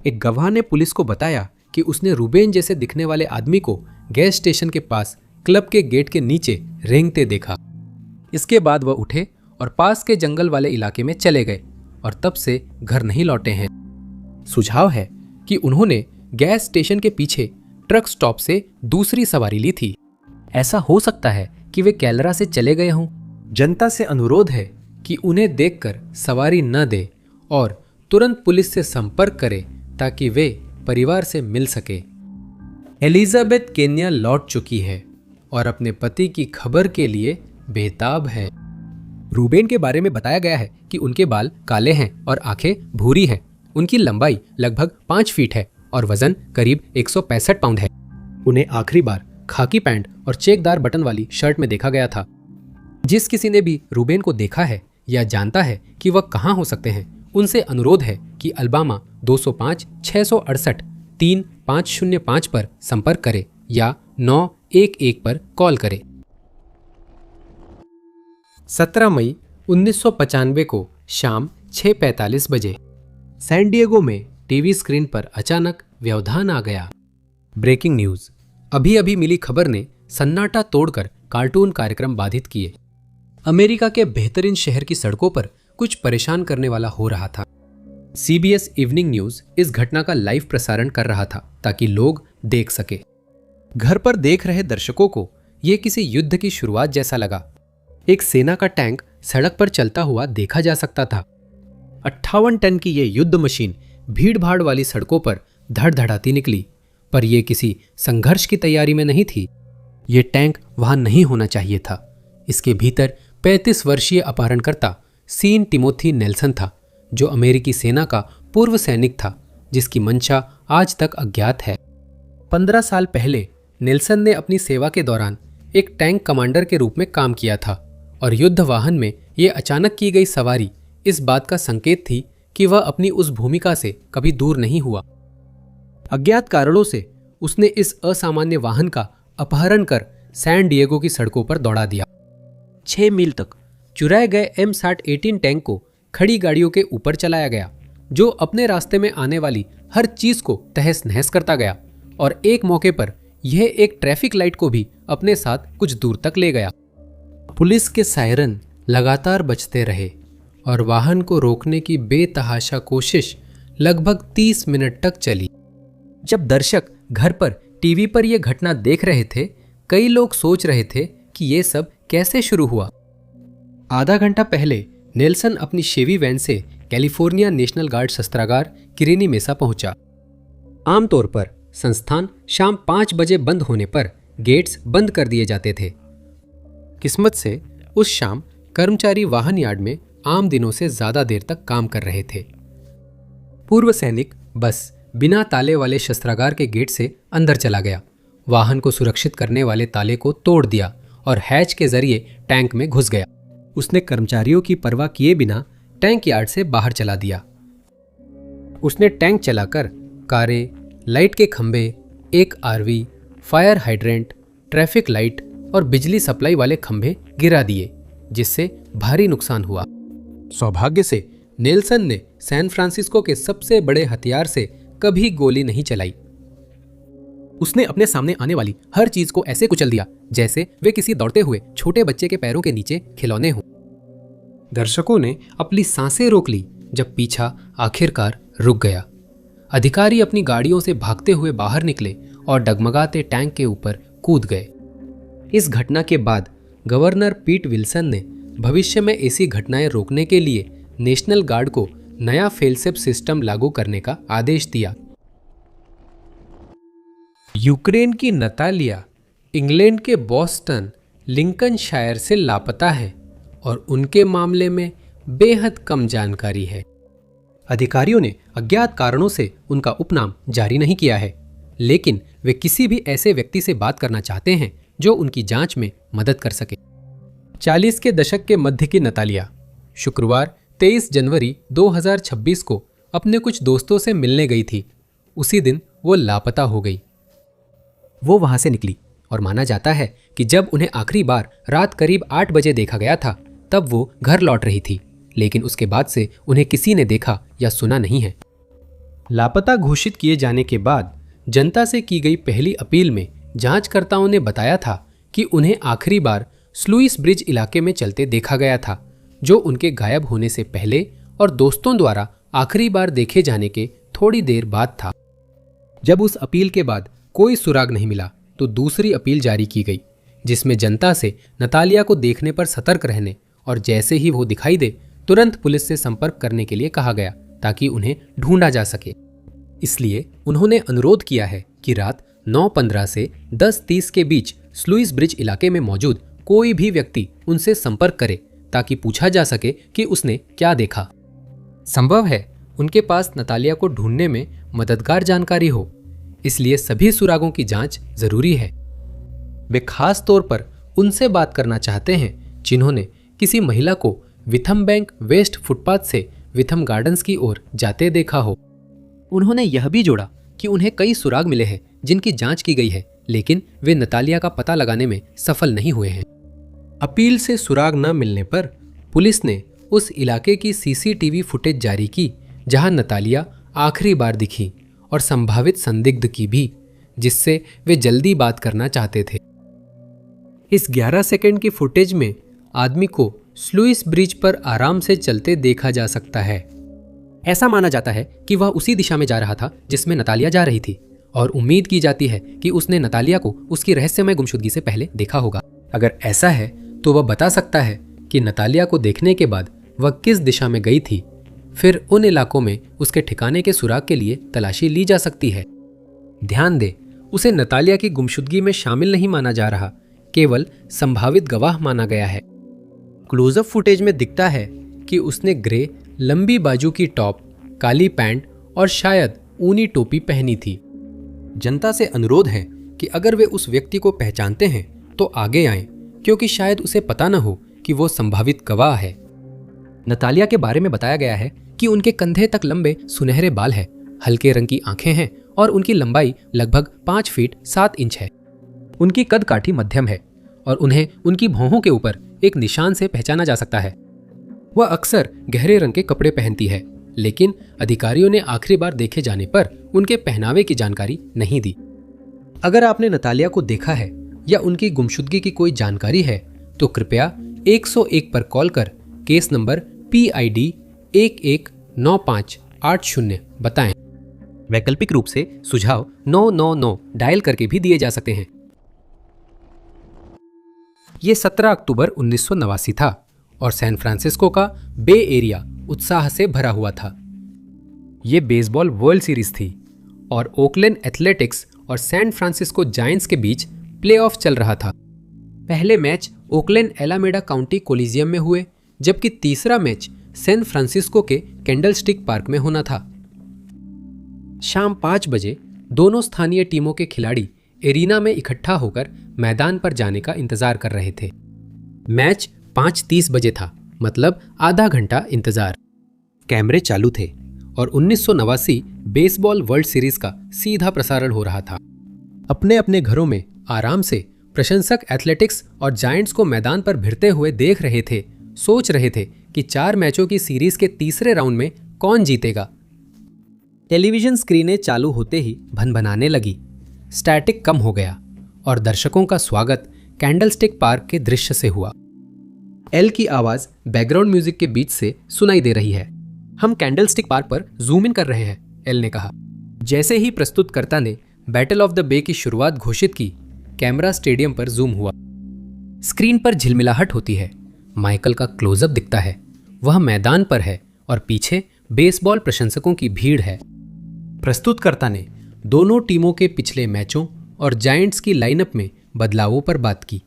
एक गवाह ने पुलिस को बताया कि उसने रूबेन जैसे दिखने वाले आदमी को गैस स्टेशन के पास क्लब के गेट के नीचे रेंगते देखा। इसके बाद वह उठे और पास के जंगल वाले इलाके में चले गए और तब से घर नहीं लौटे हैं। सुझाव है कि उन्होंने गैस स्टेशन के पीछे ट्रक स्टॉप से दूसरी सवारी ली थी। ऐसा हो सकता है कि वे कैलरा से चले गए हों। जनता से अनुरोध है कि उन्हें देखकर सवारी न दे और तुरंत पुलिस से संपर्क करे ताकि वे परिवार से मिल सके। एलिजाबेथ केन्या लौट चुकी है और अपने पति की खबर के लिए बेताब है। रूबेन के बारे में बताया गया है कि उनके बाल काले हैं और आंखें भूरी हैं। उनकी लंबाई लगभग 5 फीट है और वजन करीब 165 पाउंड है। उन्हें आखिरी बार खाकी पैंट और चेकदार बटन वाली शर्ट में देखा गया था। जिस किसी ने भी रूबेन को देखा है या जानता है कि वह कहाँ हो सकते हैं, उनसे अनुरोध है कि अल्बामा 205 668 3505 पर संपर्क करे या 911 पर कॉल करे। 17 मई 1995 को शाम 6:45 बजे सैन डिएगो में टीवी स्क्रीन पर अचानक व्यवधान आ गया। Breaking news. अभी अभी मिली खबर ने सन्नाटा तोड़कर कार्टून कार्यक्रम बाधित किए। अमेरिका के बेहतरीन शहर की सड़कों पर कुछ परेशान करने वाला हो रहा था। सीबीएस इवनिंग न्यूज इस घटना का लाइव प्रसारण कर रहा था ताकि लोग देख सके। घर पर देख रहे दर्शकों को यह किसी युद्ध की शुरुआत जैसा लगा। एक सेना का टैंक सड़क पर चलता हुआ देखा जा सकता था। 58 टन की यह युद्ध मशीन भीड़ भाड़ वाली सड़कों पर धड़धड़ाती निकली, पर यह किसी संघर्ष की तैयारी में नहीं थी। यह टैंक वहां नहीं होना चाहिए था। इसके भीतर 35 वर्षीय अपहरणकर्ता सीन टिमोथी नेल्सन था, जो अमेरिकी सेना का पूर्व सैनिक था, जिसकी मंशा आज तक अज्ञात है। 15 साल पहले नेल्सन ने अपनी सेवा के दौरान एक टैंक कमांडर के रूप में काम किया था और युद्ध वाहन में यह अचानक की गई सवारी इस बात का संकेत थी कि वह अपनी उस भूमिका से कभी दूर नहीं हुआ। अज्ञात कारणों से उसने इस असामान्य वाहन का अपहरण कर सैन डिएगो की सड़कों पर दौड़ा दिया। 6 मील तक चुराए गए M60-18 टैंक को खड़ी गाड़ियों के ऊपर चलाया गया, जो अपने रास्ते में आने वाली हर चीज को तहस नहस करता गया और एक मौके पर यह एक ट्रैफिक लाइट को भी अपने साथ कुछ दूर तक ले गया। पुलिस के सायरन लगातार बजते रहे और वाहन को रोकने की बेतहाशा कोशिश लगभग 30 मिनट तक चली। जब दर्शक घर पर टीवी पर यह घटना देख रहे थे, कई लोग सोच रहे थे कि यह सब कैसे शुरू हुआ। आधा घंटा पहले नेल्सन अपनी शेवी वैन से कैलिफोर्निया नेशनल गार्ड शस्त्रागार किरीनी मेसा पहुंचा। आमतौर पर संस्थान शाम 5 बजे बंद होने पर गेट्स बंद कर दिए जाते थे। किस्मत से उस शाम कर्मचारी वाहन यार्ड में आम दिनों से ज्यादा देर तक काम कर रहे थे। पूर्व सैनिक बस बिना ताले वाले शस्त्रागार के गेट से अंदर चला गया, वाहन को सुरक्षित करने वाले ताले को तोड़ दिया और हैच के जरिए टैंक में घुस गया। उसने कर्मचारियों की परवाह किए बिना टैंक यार्ड से बाहर चला दिया। उसने टैंक चलाकर कारें, लाइट के खंभे, एक RV, fire hydrant, traffic light और बिजली सप्लाई वाले खंभे गिरा दिए, जिससे भारी नुकसान हुआ। सौभाग्य से नेल्सन ने सैन फ्रांसिस्को के सबसे बड़े हथियार से कभी गोली नहीं चलाई। उसने अपने सामने आने वाली हर चीज को ऐसे कुचल दिया जैसे वे किसी दौड़ते हुए छोटे बच्चे के पैरों के नीचे खिलौने हों। दर्शकों ने अपनी सांसें रोक ली जब पीछा आखिरकार रुक गया। अधिकारी अपनी गाड़ियों से भागते हुए बाहर निकले और डगमगाते टैंक के ऊपर कूद गए। इस घटना के बाद गवर्नर पीट विल्सन ने भविष्य में ऐसी घटनाएं रोकने के लिए नेशनल गार्ड को नया फेलसेफ सिस्टम लागू करने का आदेश दिया। यूक्रेन की नतालिया इंग्लैंड के बॉस्टन लिंकनशायर से लापता है और उनके मामले में बेहद कम जानकारी है। अधिकारियों ने अज्ञात कारणों से उनका उपनाम जारी नहीं किया है, लेकिन वे किसी भी ऐसे व्यक्ति से बात करना चाहते हैं जो उनकी जांच में मदद कर सके। 40 के दशक के मध्य की नतालिया शुक्रवार 23 जनवरी 2026 को अपने कुछ दोस्तों से मिलने गई थी। उसी दिन वो लापता हो गई। वो वहां से निकली और माना जाता है कि जब उन्हें आखिरी बार रात करीब 8 बजे देखा गया था तब वो घर लौट रही थी, लेकिन उसके बाद से उन्हें किसी ने देखा या सुना नहीं है। लापता घोषित किए जाने के बाद जनता से की गई पहली अपील में जांचकर्ताओं ने बताया था कि उन्हें आखिरी बार स्लुइस ब्रिज इलाके में चलते देखा गया था, जो उनके गायब होने से पहले और दोस्तों द्वारा आखिरी बार देखे जाने के थोड़ी देर बाद था। जब उस अपील के बाद कोई सुराग नहीं मिला तो दूसरी अपील जारी की गई, जिसमें जनता से नतालिया को देखने पर सतर्क रहने और जैसे ही वो दिखाई दे तुरंत पुलिस से संपर्क करने के लिए कहा गया ताकि उन्हें ढूंढा जा सके। इसलिए उन्होंने अनुरोध किया है कि रात 9:15 से 10:30 के बीच स्लुइस ब्रिज इलाके में मौजूद कोई भी व्यक्ति उनसे संपर्क करे ताकि पूछा जा सके कि उसने क्या देखा। संभव है उनके पास नतालिया को ढूंढने में मददगार जानकारी हो, इसलिए सभी सुरागों की जांच जरूरी है। वे खास तौर पर उनसे बात करना चाहते हैं जिन्होंने किसी महिला को विथम बैंक वेस्ट फुटपाथ से विथम गार्डन्स की ओर जाते देखा हो। उन्होंने यह भी जोड़ा कि उन्हें कई सुराग मिले हैं जिनकी जांच की गई है, लेकिन वे नतालिया का पता लगाने में सफल नहीं हुए हैं। अपील से सुराग न मिलने पर पुलिस ने उस इलाके की सीसीटीवी फुटेज जारी की जहां नतालिया आखिरी बार दिखी और संभावित संदिग्ध की भी, जिससे वे जल्दी बात करना चाहते थे। इस 11 सेकंड की फुटेज में आदमी को स्लुइस ब्रिज पर आराम से चलते देखा जा सकता है। ऐसा माना जाता है कि वह उसी दिशा में जा रहा था जिसमें नतालिया जा रही थी और उम्मीद की जाती है कि उसने नतालिया को उसकी रहस्यमय गुमशुदगी से पहले देखा होगा। अगर ऐसा है तो वह बता सकता है कि नतालिया को देखने के बाद वह किस दिशा में गई थी। फिर उन इलाकों में उसके ठिकाने के सुराग के लिए तलाशी ली जा सकती है। ध्यान दे, उसे नतालिया की गुमशुदगी में शामिल नहीं माना जा रहा, केवल संभावित गवाह माना गया है। क्लोजअप फुटेज में दिखता है कि उसने ग्रे लंबी बाजू की टॉप, काली पैंट और शायद ऊनी टोपी पहनी थी। जनता से अनुरोध है कि अगर वे उस व्यक्ति को पहचानते हैं तो आगे आएं, क्योंकि शायद उसे पता न हो कि वो संभावित गवाह है। नतालिया के बारे में बताया गया है कि उनके कंधे तक लंबे सुनहरे बाल हैं, हल्के रंग की आंखें हैं और उनकी लंबाई लगभग 5 फीट 7 इंच है। उनकी कद काठी मध्यम है और उन्हें उनकी भौहों के ऊपर एक निशान से पहचाना जा सकता है। वह अक्सर गहरे रंग के कपड़े पहनती है, लेकिन अधिकारियों ने आखिरी बार देखे जाने पर उनके पहनावे की जानकारी नहीं दी। अगर आपने नतालिया को देखा है या उनकी गुमशुदगी की कोई जानकारी है तो कृपया 101 पर कॉल कर केस नंबर PID 119580 बताएं। वैकल्पिक रूप से सुझाव 999 डायल करके भी दिए जा सकते हैं। ये 17 अक्टूबर 1989 था और सैन फ्रांसिस्को का बे एरिया उत्साह से भरा हुआ था। ये बेसबॉल वर्ल्ड सीरीज थी और ओकलैंड एथलेटिक्स और सैन फ्रांसिस्को जायंट्स के बीच प्लेऑफ चल रहा था। पहले मैच ओकलैंड एलामेडा काउंटी कोलिजियम में हुए, जबकि तीसरा मैच सैन फ्रांसिस्को के कैंडलस्टिक पार्क में होना था। शाम 5 बजे दोनों स्थानीय टीमों के खिलाड़ी एरिना में इकट्ठा होकर मैदान पर जाने का इंतजार कर रहे थे। मैच 5:30 बजे था, मतलब आधा घंटा इंतजार। कैमरे चालू थे और 1989 बेसबॉल वर्ल्ड सीरीज का सीधा प्रसारण हो रहा था। अपने अपने घरों में आराम से प्रशंसक एथलेटिक्स और जायंट्स को मैदान पर भिड़ते हुए देख रहे थे, सोच रहे थे कि 4 मैचों की सीरीज के तीसरे राउंड में कौन जीतेगा। टेलीविजन स्क्रीनें चालू होते ही भनभनाने लगी, स्टैटिक कम हो गया और दर्शकों का स्वागत कैंडलस्टिक पार्क के दृश्य से हुआ। एल की आवाज बैकग्राउंड म्यूजिक के बीच से सुनाई दे रही है। हम कैंडलस्टिक पार्क पर जूम इन कर रहे हैं, एल ने कहा। जैसे ही प्रस्तुतकर्ता ने बैटल ऑफ द बे की शुरुआत घोषित की, कैमरा स्टेडियम पर जूम हुआ। स्क्रीन पर झिलमिलाहट होती है, माइकल का क्लोजअप दिखता है। वह मैदान पर है और पीछे बेसबॉल प्रशंसकों की भीड़ है। प्रस्तुतकर्ता ने दोनों टीमों के पिछले मैचों और जायंट्स की लाइनअप में बदलावों पर बात की।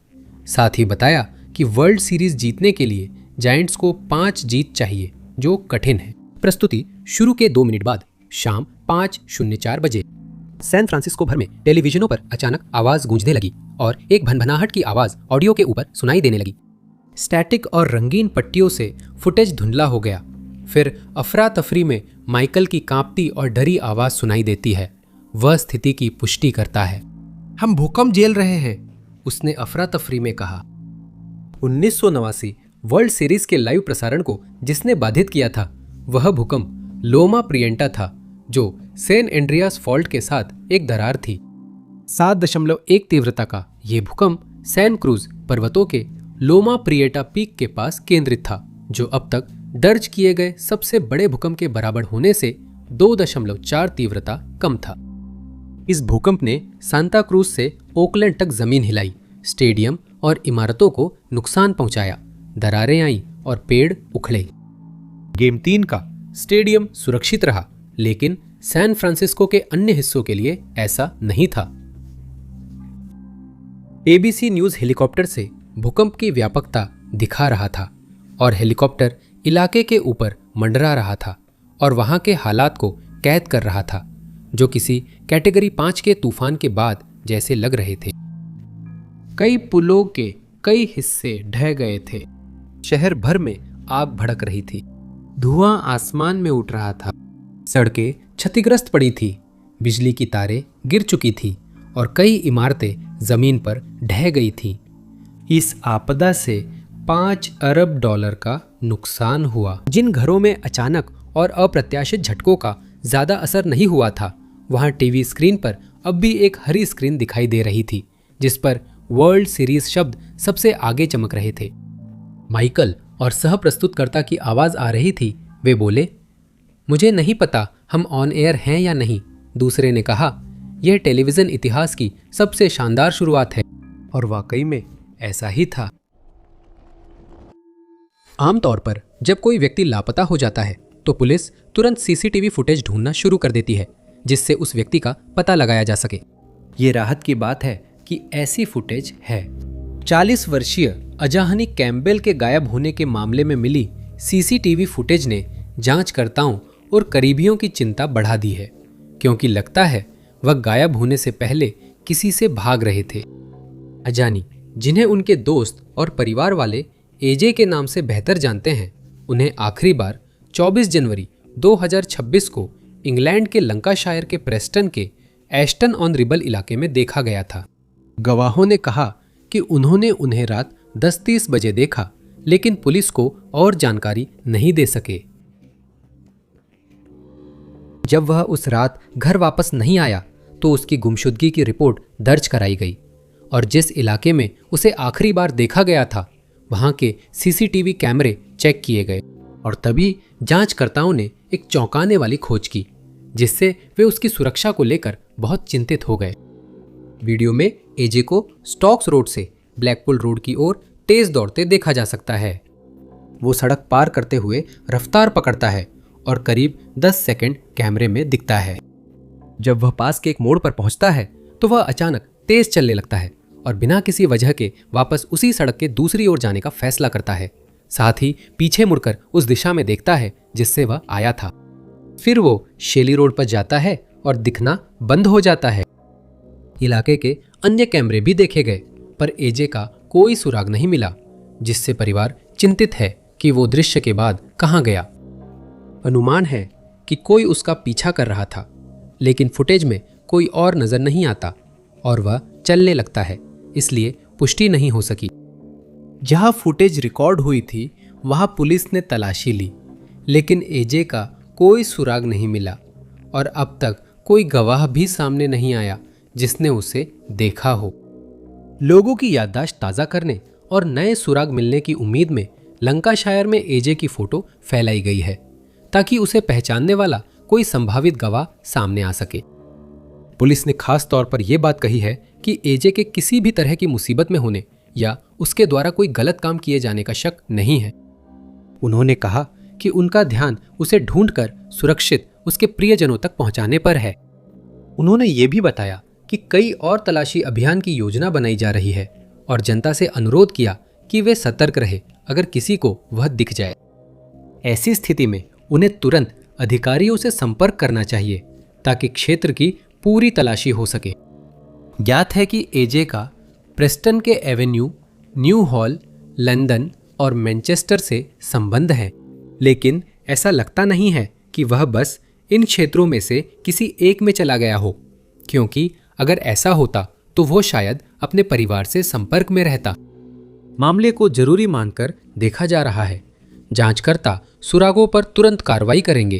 साथ ही बताया कि वर्ल्ड सीरीज जीतने के लिए जायंट्स को 5 जीत चाहिए, जो कठिन है। प्रस्तुति शुरू के 2 मिनट बाद शाम 5:04 बजे सैन फ्रांसिस्को भर में टेलीविजनों पर अचानक आवाज गूंजने लगी और एक भनभनाहट की आवाज ऑडियो के ऊपर सुनाई देने लगी। स्टैटिक और रंगीन पट्टियों से फुटेज धुंधला हो गया। फिर अफरा तफरी में माइकल की कांपती और डरी आवाज सुनाई देती है। वह स्थिति की पुष्टि करता है। हम भूकंप झेल रहे हैं, उसने अफरा तफरी में कहा। 1989 वर्ल्ड सीरीज के लाइव प्रसारण को जिसने बाधित किया था वह भूकंप लोमा प्रियंटा था, जो सेन एंड्रियास फॉल्ट के साथ एक दरार थी। 7.1 तीव्रता का यह भूकंप सैन क्रूज पर्वतों के लोमा प्रियटा पीक के पास केंद्रित था, जो अब तक दर्ज किए गए सबसे बड़े भूकंप के बराबर होने से 2.4 तीव्रता कम था। इस भूकंप ने सांता क्रूज से ओकलैंड तक जमीन हिलाई, स्टेडियम और इमारतों को नुकसान पहुंचाया, दरारें आईं और पेड़ उखड़े। गेम 3 का स्टेडियम सुरक्षित रहा, लेकिन सैन फ्रांसिस्को के अन्य हिस्सों के लिए ऐसा नहीं था। एबीसी न्यूज हेलीकॉप्टर से भूकंप की व्यापकता दिखा रहा था और हेलीकॉप्टर इलाके के ऊपर मंडरा रहा था और वहां के हालात को कैद कर रहा था, जो किसी कैटेगरी 5 के तूफान के बाद जैसे लग रहे थे। कई पुलों के कई हिस्से ढह गए थे। शहर भर में आग भड़क रही थी। धुआं आसमान में उठ रहा था। सड़कें क्षतिग्रस्त पड़ी थी, बिजली की तारें गिर चुकी थी और कई इमारतें जमीन पर ढह गई थीं। इस आपदा से $5 अरब का नुकसान हुआ। जिन घरों में अचानक और अप्रत्याशित झटकों का ज्यादा असर नहीं हुआ था, वहां टीवी स्क्रीन पर अब भी एक हरी स्क्रीन दिखाई दे रही थी, जिस पर वर्ल्ड सीरीज शब्द सबसे आगे चमक रहे थे। माइकल और सह प्रस्तुतकर्ता की आवाज आ रही थी। वे बोले, मुझे नहीं पता हम ऑन एयर हैं या नहीं। दूसरे ने कहा, यह टेलीविजन इतिहास की सबसे शानदार शुरुआत है। और वाकई में ऐसा ही था। आमतौर पर जब कोई व्यक्ति लापता हो जाता है तो पुलिस तुरंत सीसीटीवी फुटेज ढूंढना शुरू कर देती है, जिससे उस व्यक्ति का पता लगाया जा सके। ये राहत की बात है कि ऐसी फुटेज है। 40 वर्षीय अजाहनी कैम्पबेल के गायब होने के मामले में मिली सीसीटीवी फुटेज ने जांचकर्ताओं और करीबियों की चिंता बढ़ा दी है, क्योंकि लगता है वह गायब होने से पहले किसी से भाग रहे थे। अजानी, जिन्हें उनके दोस्त और परिवार वाले एजे के नाम से बेहतर जानते हैं, उन्हें आखिरी बार 24 जनवरी 2026 को इंग्लैंड के लंकाशायर के प्रेस्टन के एस्टन ऑन रिबल इलाके में देखा गया था। गवाहों ने कहा कि उन्होंने उन्हें रात 10:30 बजे देखा, लेकिन पुलिस को और जानकारी नहीं दे सके। जब वह उस रात घर वापस नहीं आया तो उसकी गुमशुदगी की रिपोर्ट दर्ज कराई गई और जिस इलाके में उसे आखिरी बार देखा गया था वहां के सीसीटीवी कैमरे चेक किए गए और तभी जांचकर्ताओं ने एक चौंकाने वाली खोज की, जिससे वे उसकी सुरक्षा को लेकर बहुत चिंतित हो गए। वीडियो में एजे को स्टॉक्स रोड से ब्लैकपुल रोड की ओर तेज दौड़ते देखा जा सकता है। वो सड़क पार करते हुए रफ्तार पकड़ता है और करीब 10 सेकंड कैमरे में दिखता है। जब वह पास के एक मोड़ पर पहुंचता है तो वह अचानक तेज चलने लगता है और बिना किसी वजह के वापस उसी सड़क के दूसरी ओर जाने का फैसला करता है। साथ ही पीछे मुड़कर उस दिशा में देखता है जिससे वह आया था। फिर वो शेली रोड पर जाता है और दिखना बंद हो जाता है। इलाके के अन्य कैमरे भी देखे गए, पर एजे का कोई सुराग नहीं मिला, जिससे परिवार चिंतित है कि वो दृश्य के बाद कहां गया। अनुमान है कि कोई उसका पीछा कर रहा था, लेकिन फुटेज में कोई और नजर नहीं आता और वह चलने लगता है, इसलिए पुष्टि नहीं हो सकी। जहां फुटेज रिकॉर्ड हुई थी वहां पुलिस ने तलाशी ली, लेकिन एजे का कोई सुराग नहीं मिला और अब तक कोई गवाह भी सामने नहीं आया जिसने उसे देखा हो। लोगों की याददाश्त ताज़ा करने और नए सुराग मिलने की उम्मीद में लंकाशायर में एजे की फोटो फैलाई गई है, ताकि उसे पहचानने वाला कोई संभावित गवाह सामने आ सके। पुलिस ने खास तौर पर यह बात कही है कि एजे के किसी भी तरह की मुसीबत में होने या उसके द्वारा कोई गलत काम किए जाने का शक नहीं है। उन्होंने कहा कि उनका ध्यान उसे ढूंढकर सुरक्षित उसके प्रियजनों तक पहुंचाने पर है। उन्होंने ये भी बताया कि कई और तलाशी अभियान की योजना बनाई जा रही है और जनता से अनुरोध किया कि वे सतर्क रहे अगर किसी को वह दिख जाए। ऐसी स्थिति में उन्हें तुरंत अधिकारियों से संपर्क करना चाहिए ताकि क्षेत्र की पूरी तलाशी हो सके। ज्ञात है कि एजे का प्रेस्टन के एवेन्यू, न्यू हॉल, लंदन और मैनचेस्टर से संबंध है, लेकिन ऐसा लगता नहीं है कि वह बस इन क्षेत्रों में से किसी एक में चला गया हो, क्योंकि अगर ऐसा होता तो वो शायद अपने परिवार से संपर्क में रहता। मामले को जरूरी मानकर देखा जा रहा है। जांचकर्ता सुरागों पर तुरंत कार्रवाई करेंगे।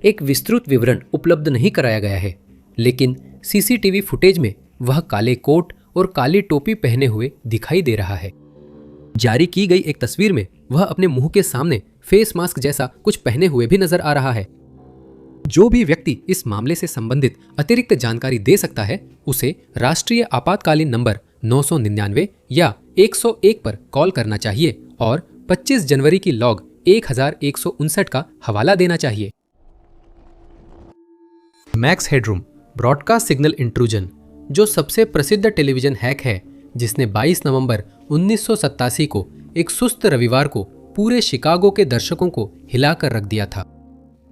एक विस्तृत विवरण उपलब्ध नहीं कराया गया है, लेकिन सीसीटीवी फुटेज में वह काले कोट और काली टोपी पहने हुए दिखाई दे रहा है। जारी की गई एक तस्वीर में वह अपने मुंह के सामने फेस मास्क जैसा कुछ पहने हुए भी नजर आ रहा है। जो भी व्यक्ति इस मामले से संबंधित अतिरिक्त जानकारी दे सकता है, उसे राष्ट्रीय आपातकालीन नंबर 999 या 101 पर कॉल करना चाहिए और 25 जनवरी की लॉग 1159 का हवाला देना चाहिए। Max headroom broadcast signal intrusion, जो सबसे प्रसिद्ध टेलीविजन हैक है, जिसने 22 नवंबर 1987 को एक सुस्त रविवार को पूरे शिकागो के दर्शकों को हिलाकर रख दिया था।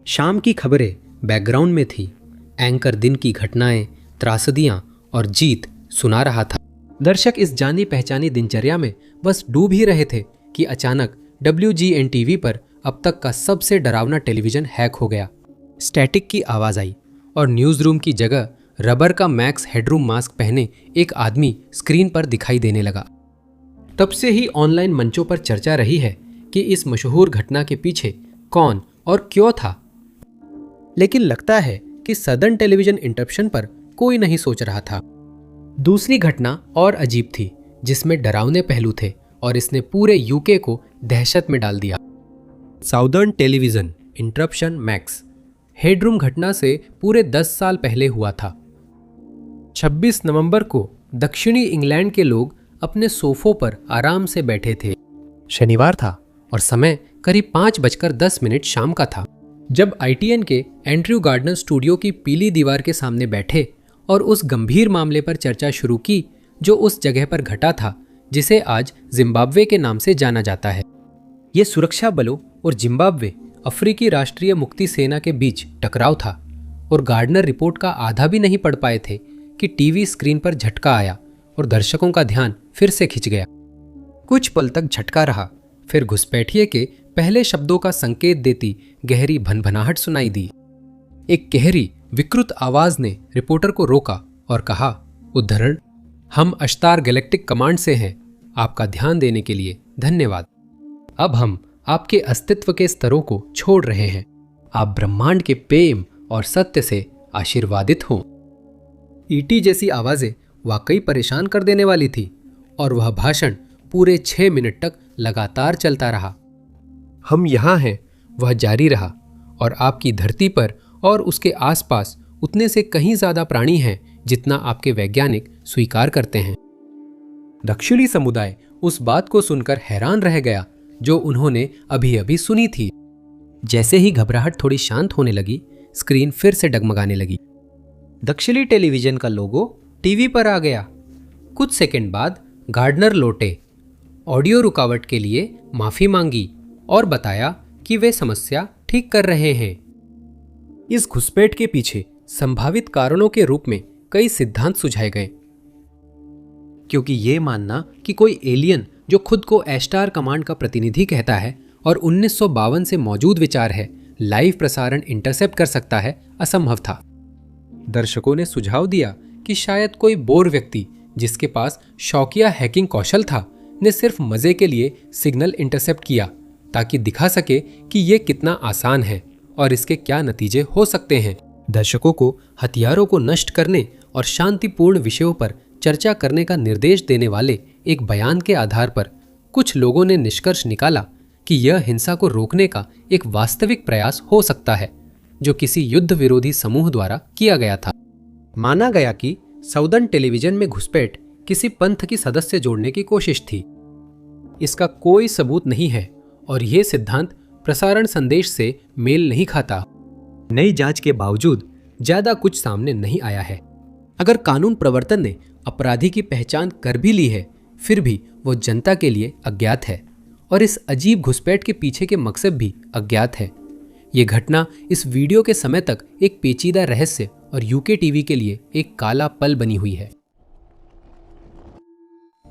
शाम की खबरें बैकग्राउंड में थी। एंकर दिन की घटनाएं, त्रासदियां और जीत सुना रहा था। दर्शक इस जानी पहचानी दिनचर्या में बस डूब ही रहे थे कि अचानक WGN-TV पर अब तक का सबसे डरावना टेलीविजन हैक हो गया। स्टैटिक की आवाज आई और न्यूज रूम की जगह रबर का मैक्स हेडरूम मास्क पहने एक आदमी स्क्रीन पर दिखाई देने लगा। तब से ही ऑनलाइन मंचों पर चर्चा रही है कि इस मशहूर घटना के पीछे कौन और क्यों था, लेकिन लगता है कि सदर्न टेलीविजन इंटरप्शन पर कोई नहीं सोच रहा था। दूसरी घटना और अजीब थी, जिसमें डरावने पहलू थे और इसने पूरे यूके को दहशत में डाल दिया। Southern television interruption max headroom घटना से पूरे 10 साल पहले हुआ था। 26 नवंबर को दक्षिणी इंग्लैंड के लोग अपने सोफों पर आराम से बैठे थे। शनिवार था और समय करीब 5:10 शाम का था, जब ITN के एंड्रयू गार्डनर स्टूडियो की पीली दीवार के सामने बैठे और उस गंभीर मामले पर चर्चा शुरू की जो उस जगह पर घटा था, जिसे आज जिम्बाब्वे के नाम से जाना जाता है। ये सुरक्षा बलों और जिम्बाब्वे अफ्रीकी राष्ट्रीय मुक्ति सेना के बीच टकराव था और गार्डनर रिपोर्ट का आधा भी नहीं पढ़ पाए थे कि टीवी स्क्रीन पर झटका आया और दर्शकों का ध्यान फिर से खिंच गया। कुछ पल तक झटका रहा, फिर घुसपैठिए के पहले शब्दों का संकेत देती गहरी भनभनाहट सुनाई दी। एक गहरी विकृत आवाज ने रिपोर्टर को रोका और कहा, उद्धरण, हम अश्तार गैलेक्टिक कमांड से हैं। आपका ध्यान देने के लिए धन्यवाद। अब हम आपके अस्तित्व के स्तरों को छोड़ रहे हैं। आप ब्रह्मांड के प्रेम और सत्य से आशीर्वादित हों। ईटी जैसी आवाजें वाकई परेशान कर देने वाली थी और वह भाषण पूरे 6 मिनट तक लगातार चलता रहा। हम यहाँ हैं, वह जारी रहा, और आपकी धरती पर और उसके आसपास उतने से कहीं ज्यादा प्राणी हैं जितना आपके वैज्ञानिक स्वीकार करते हैं। दक्षिणी समुदाय उस बात को सुनकर हैरान रह गया जो उन्होंने अभी अभी सुनी थी। जैसे ही घबराहट थोड़ी शांत होने लगी, स्क्रीन फिर से डगमगाने लगी। दक्षिणी टेलीविजन का लोगो टीवी पर आ गया। कुछ सेकंड बाद गार्डनर लौटे, ऑडियो रुकावट के लिए माफी मांगी और बताया कि वे समस्या ठीक कर रहे हैं। इस घुसपैठ के पीछे संभावित कारणों के रूप में कई सिद्धांत सुझाए गए, क्योंकि ये मानना कि कोई एलियन जो खुद को एस्टार कमांड का प्रतिनिधि कहता है और 1952 से मौजूद विचार है, लाइव प्रसारण इंटरसेप्ट कर सकता है, असंभव था। दर्शकों ने सुझाव दिया कि शायद कोई बोर व्यक्ति जिसके पास शौकिया हैकिंग कौशल था, ने सिर्फ मजे के लिए सिग्नल इंटरसेप्ट किया ताकि दिखा सके कि यह कितना आसान है और इसके क्या नतीजे हो सकते हैं। दर्शकों को हथियारों को नष्ट करने और शांतिपूर्ण विषयों पर चर्चा करने का निर्देश देने वाले एक बयान के आधार पर कुछ लोगों ने निष्कर्ष निकाला कि यह हिंसा को रोकने का एक वास्तविक प्रयास हो सकता है जो किसी युद्ध विरोधी समूह द्वारा किया गया था। माना गया कि साउदर्न टेलीविजन में घुसपैठ किसी पंथ की सदस्य जोड़ने की कोशिश थी। इसका कोई सबूत नहीं है और यह सिद्धांत प्रसारण संदेश से मेल नहीं खाता। नई जांच के बावजूद ज्यादा कुछ सामने नहीं आया है। अगर कानून प्रवर्तन ने अपराधी की पहचान कर भी ली है, फिर भी वो जनता के लिए अज्ञात है और इस अजीब घुसपैठ के पीछे के मकसद भी अज्ञात है। ये घटना इस वीडियो के समय तक एक पेचीदा रहस्य और यूके टीवी के लिए एक काला पल बनी हुई है।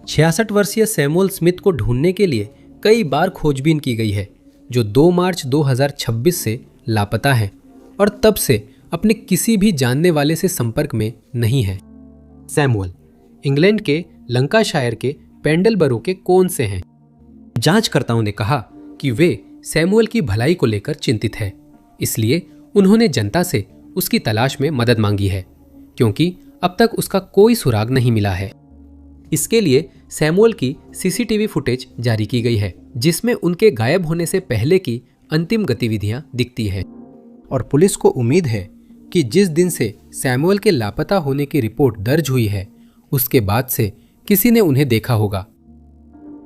66 वर्षीय सैमुअल स्मिथ को ढूंढने के लिए कई बार खोजबीन की गई है, जो 2 मार्च 2026 से लापता है और तब से अपने किसी भी जानने वाले से संपर्क में नहीं है। सैमुअल इंग्लैंड के लंकाशायर के पेंडलबरो के कोन से हैं। जांचकर्ताओं ने कहा कि वे सैमुअल की भलाई को लेकर चिंतित हैं, इसलिए उन्होंने जनता से उसकी तलाश में मदद मांगी है, क्योंकि अब तक उसका कोई सुराग नहीं मिला है। इसके लिए सैमुअल की सीसीटीवी फुटेज जारी की गई है, जिसमें उनके गायब होने से पहले की अंतिम गतिविधियां दिखती हैं। और पुलिस को उम्मीद है कि जिस दिन से सैमुअल के लापता होने की रिपोर्ट दर्ज हुई है, उसके बाद से किसी ने उन्हें देखा होगा।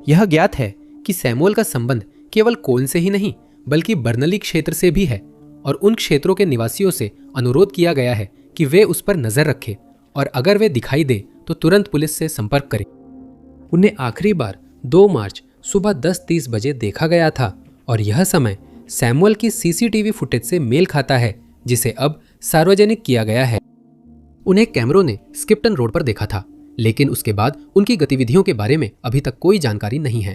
यह ज्ञात है कि सैमुअल का संबंध केवल कोन से ही नहीं बल्कि बर्नली क्षेत्र से भी है और उन क्षेत्रों के निवासियों से अनुरोध किया गया है कि वे उस पर नजर रखें और अगर वे दिखाई दे तो तुरंत पुलिस से संपर्क करें। उन्हें आखिरी बार 2 मार्च सुबह 10:30 बजे देखा गया था और यह समय सैमुअल की सीसीटीवी फुटेज से मेल खाता है, जिसे अब सार्वजनिक किया गया है। उन्हें कैमरों ने स्किप्टन रोड पर देखा था, लेकिन उसके बाद उनकी गतिविधियों के बारे में अभी तक कोई जानकारी नहीं है।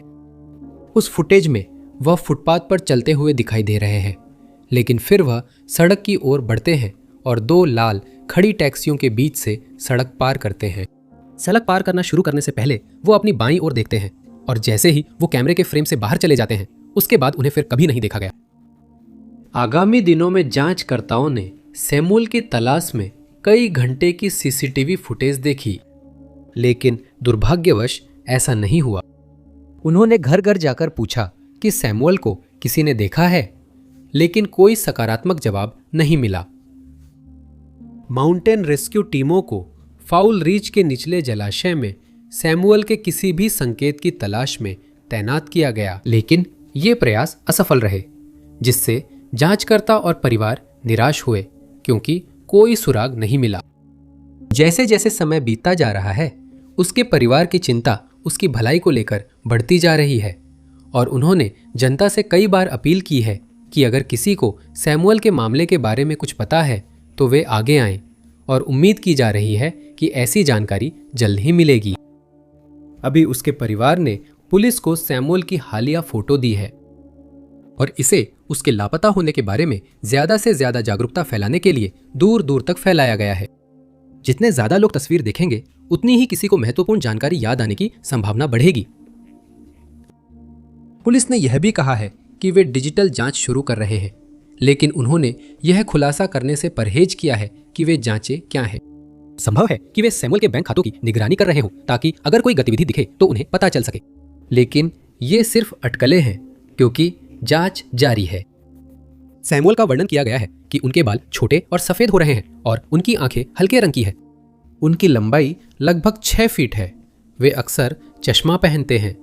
उस फुटेज में वह फुटपाथ पर चलते हुए दिखाई दे रहे हैं, लेकिन फिर वह सड़क की ओर बढ़ते हैं और 2 लाल खड़ी टैक्सियों के बीच से सड़क पार करते हैं। सड़क पार करना शुरू करने से पहले वो अपनी बाईं ओर देखते हैं और जैसे ही वो कैमरे के फ्रेम से बाहर चले जाते हैं, उसके बाद उन्हें फिर कभी नहीं देखा गया। आगामी दिनों में जांचकर्ताओं ने सैमुअल की तलाश में कई घंटे की सीसीटीवी फुटेज देखी, लेकिन दुर्भाग्यवश ऐसा नहीं हुआ। उन्होंने घर घर जाकर पूछा कि सैमुअल को किसी ने देखा है, लेकिन कोई सकारात्मक जवाब नहीं मिला। माउंटेन रेस्क्यू टीमों को फाउल रीच के निचले जलाशय में सैमुअल के किसी भी संकेत की तलाश में तैनात किया गया, लेकिन ये प्रयास असफल रहे, जिससे जांचकर्ता और परिवार निराश हुए क्योंकि कोई सुराग नहीं मिला। जैसे जैसे समय बीतता जा रहा है, उसके परिवार की चिंता उसकी भलाई को लेकर बढ़ती जा रही है और उन्होंने जनता से कई बार अपील की है कि अगर किसी को सैमुअल के मामले के बारे में कुछ पता है तो वे आगे आएं और उम्मीद की जा रही है कि ऐसी जानकारी जल्द ही मिलेगी। अभी उसके परिवार ने पुलिस को सैमुअल की हालिया फोटो दी है और इसे उसके लापता होने के बारे में ज्यादा से ज्यादा जागरूकता फैलाने के लिए दूर दूर तक फैलाया गया है। जितने ज्यादा लोग तस्वीर देखेंगे, उतनी ही किसी को महत्वपूर्ण जानकारी याद आने की संभावना बढ़ेगी। पुलिस ने यह भी कहा है कि वे डिजिटल जांच शुरू कर रहे हैं, लेकिन उन्होंने यह खुलासा करने से परहेज किया है कि वे जांचें क्या है। संभव है कि वे सैमुअल के बैंक खातों की निगरानी कर रहे हों ताकि अगर कोई गतिविधि दिखे तो उन्हें पता चल सके, लेकिन ये सिर्फ अटकलें हैं क्योंकि जांच जारी है। सैमुअल का वर्णन किया गया है कि उनके बाल छोटे और सफेद हो रहे हैं और उनकी आंखें हल्के रंग की है। उनकी लंबाई लगभग 6 फीट है। वे अक्सर चश्मा पहनते हैं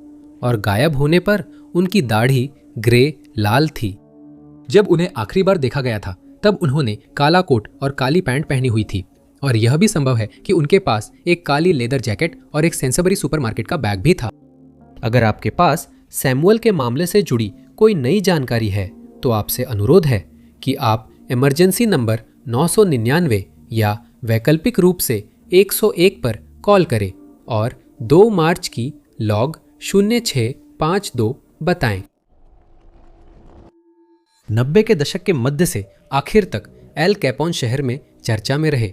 और गायब होने पर उनकी दाढ़ी ग्रे लाल थी। जब उन्हें आखिरी बार देखा गया था तब उन्होंने काला कोट और काली पैंट पहनी हुई थी और यह भी संभव है कि उनके पास एक काली लेदर जैकेट और एक सेंसबरी सुपरमार्केट का बैग भी था। अगर आपके पास सैमुअल के मामले से जुड़ी कोई नई जानकारी है तो आपसे अनुरोध है कि आप इमरजेंसी नंबर 999 या वैकल्पिक रूप से 101 पर कॉल करें और 2 मार्च की लॉग 0652 बताएं। 90 के दशक के मध्य से आखिर तक एल कैपोन शहर में चर्चा में रहे।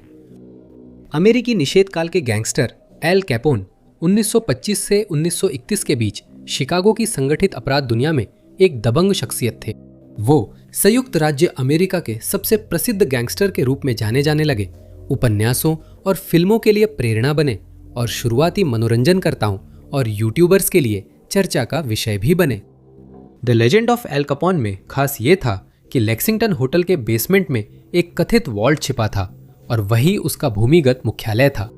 अमेरिकी निषेध काल के गैंगस्टर एल कैपोन 1925 से 1931 के बीच शिकागो की संगठित अपराध दुनिया में एक दबंग शख्सियत थे। वो संयुक्त राज्य अमेरिका के सबसे प्रसिद्ध गैंगस्टर के रूप में जाने जाने लगे, उपन्यासों और फिल्मों के लिए प्रेरणा बने और शुरुआती मनोरंजनकर्ताओं और यूट्यूबर्स के लिए चर्चा का विषय भी बने। The legend of L Capone में खास ये था कि लेक्सिंगटन होटल के बेसमेंट में एक कथित वॉल्ट छिपा था और वही उसका भूमिगत मुख्यालय था।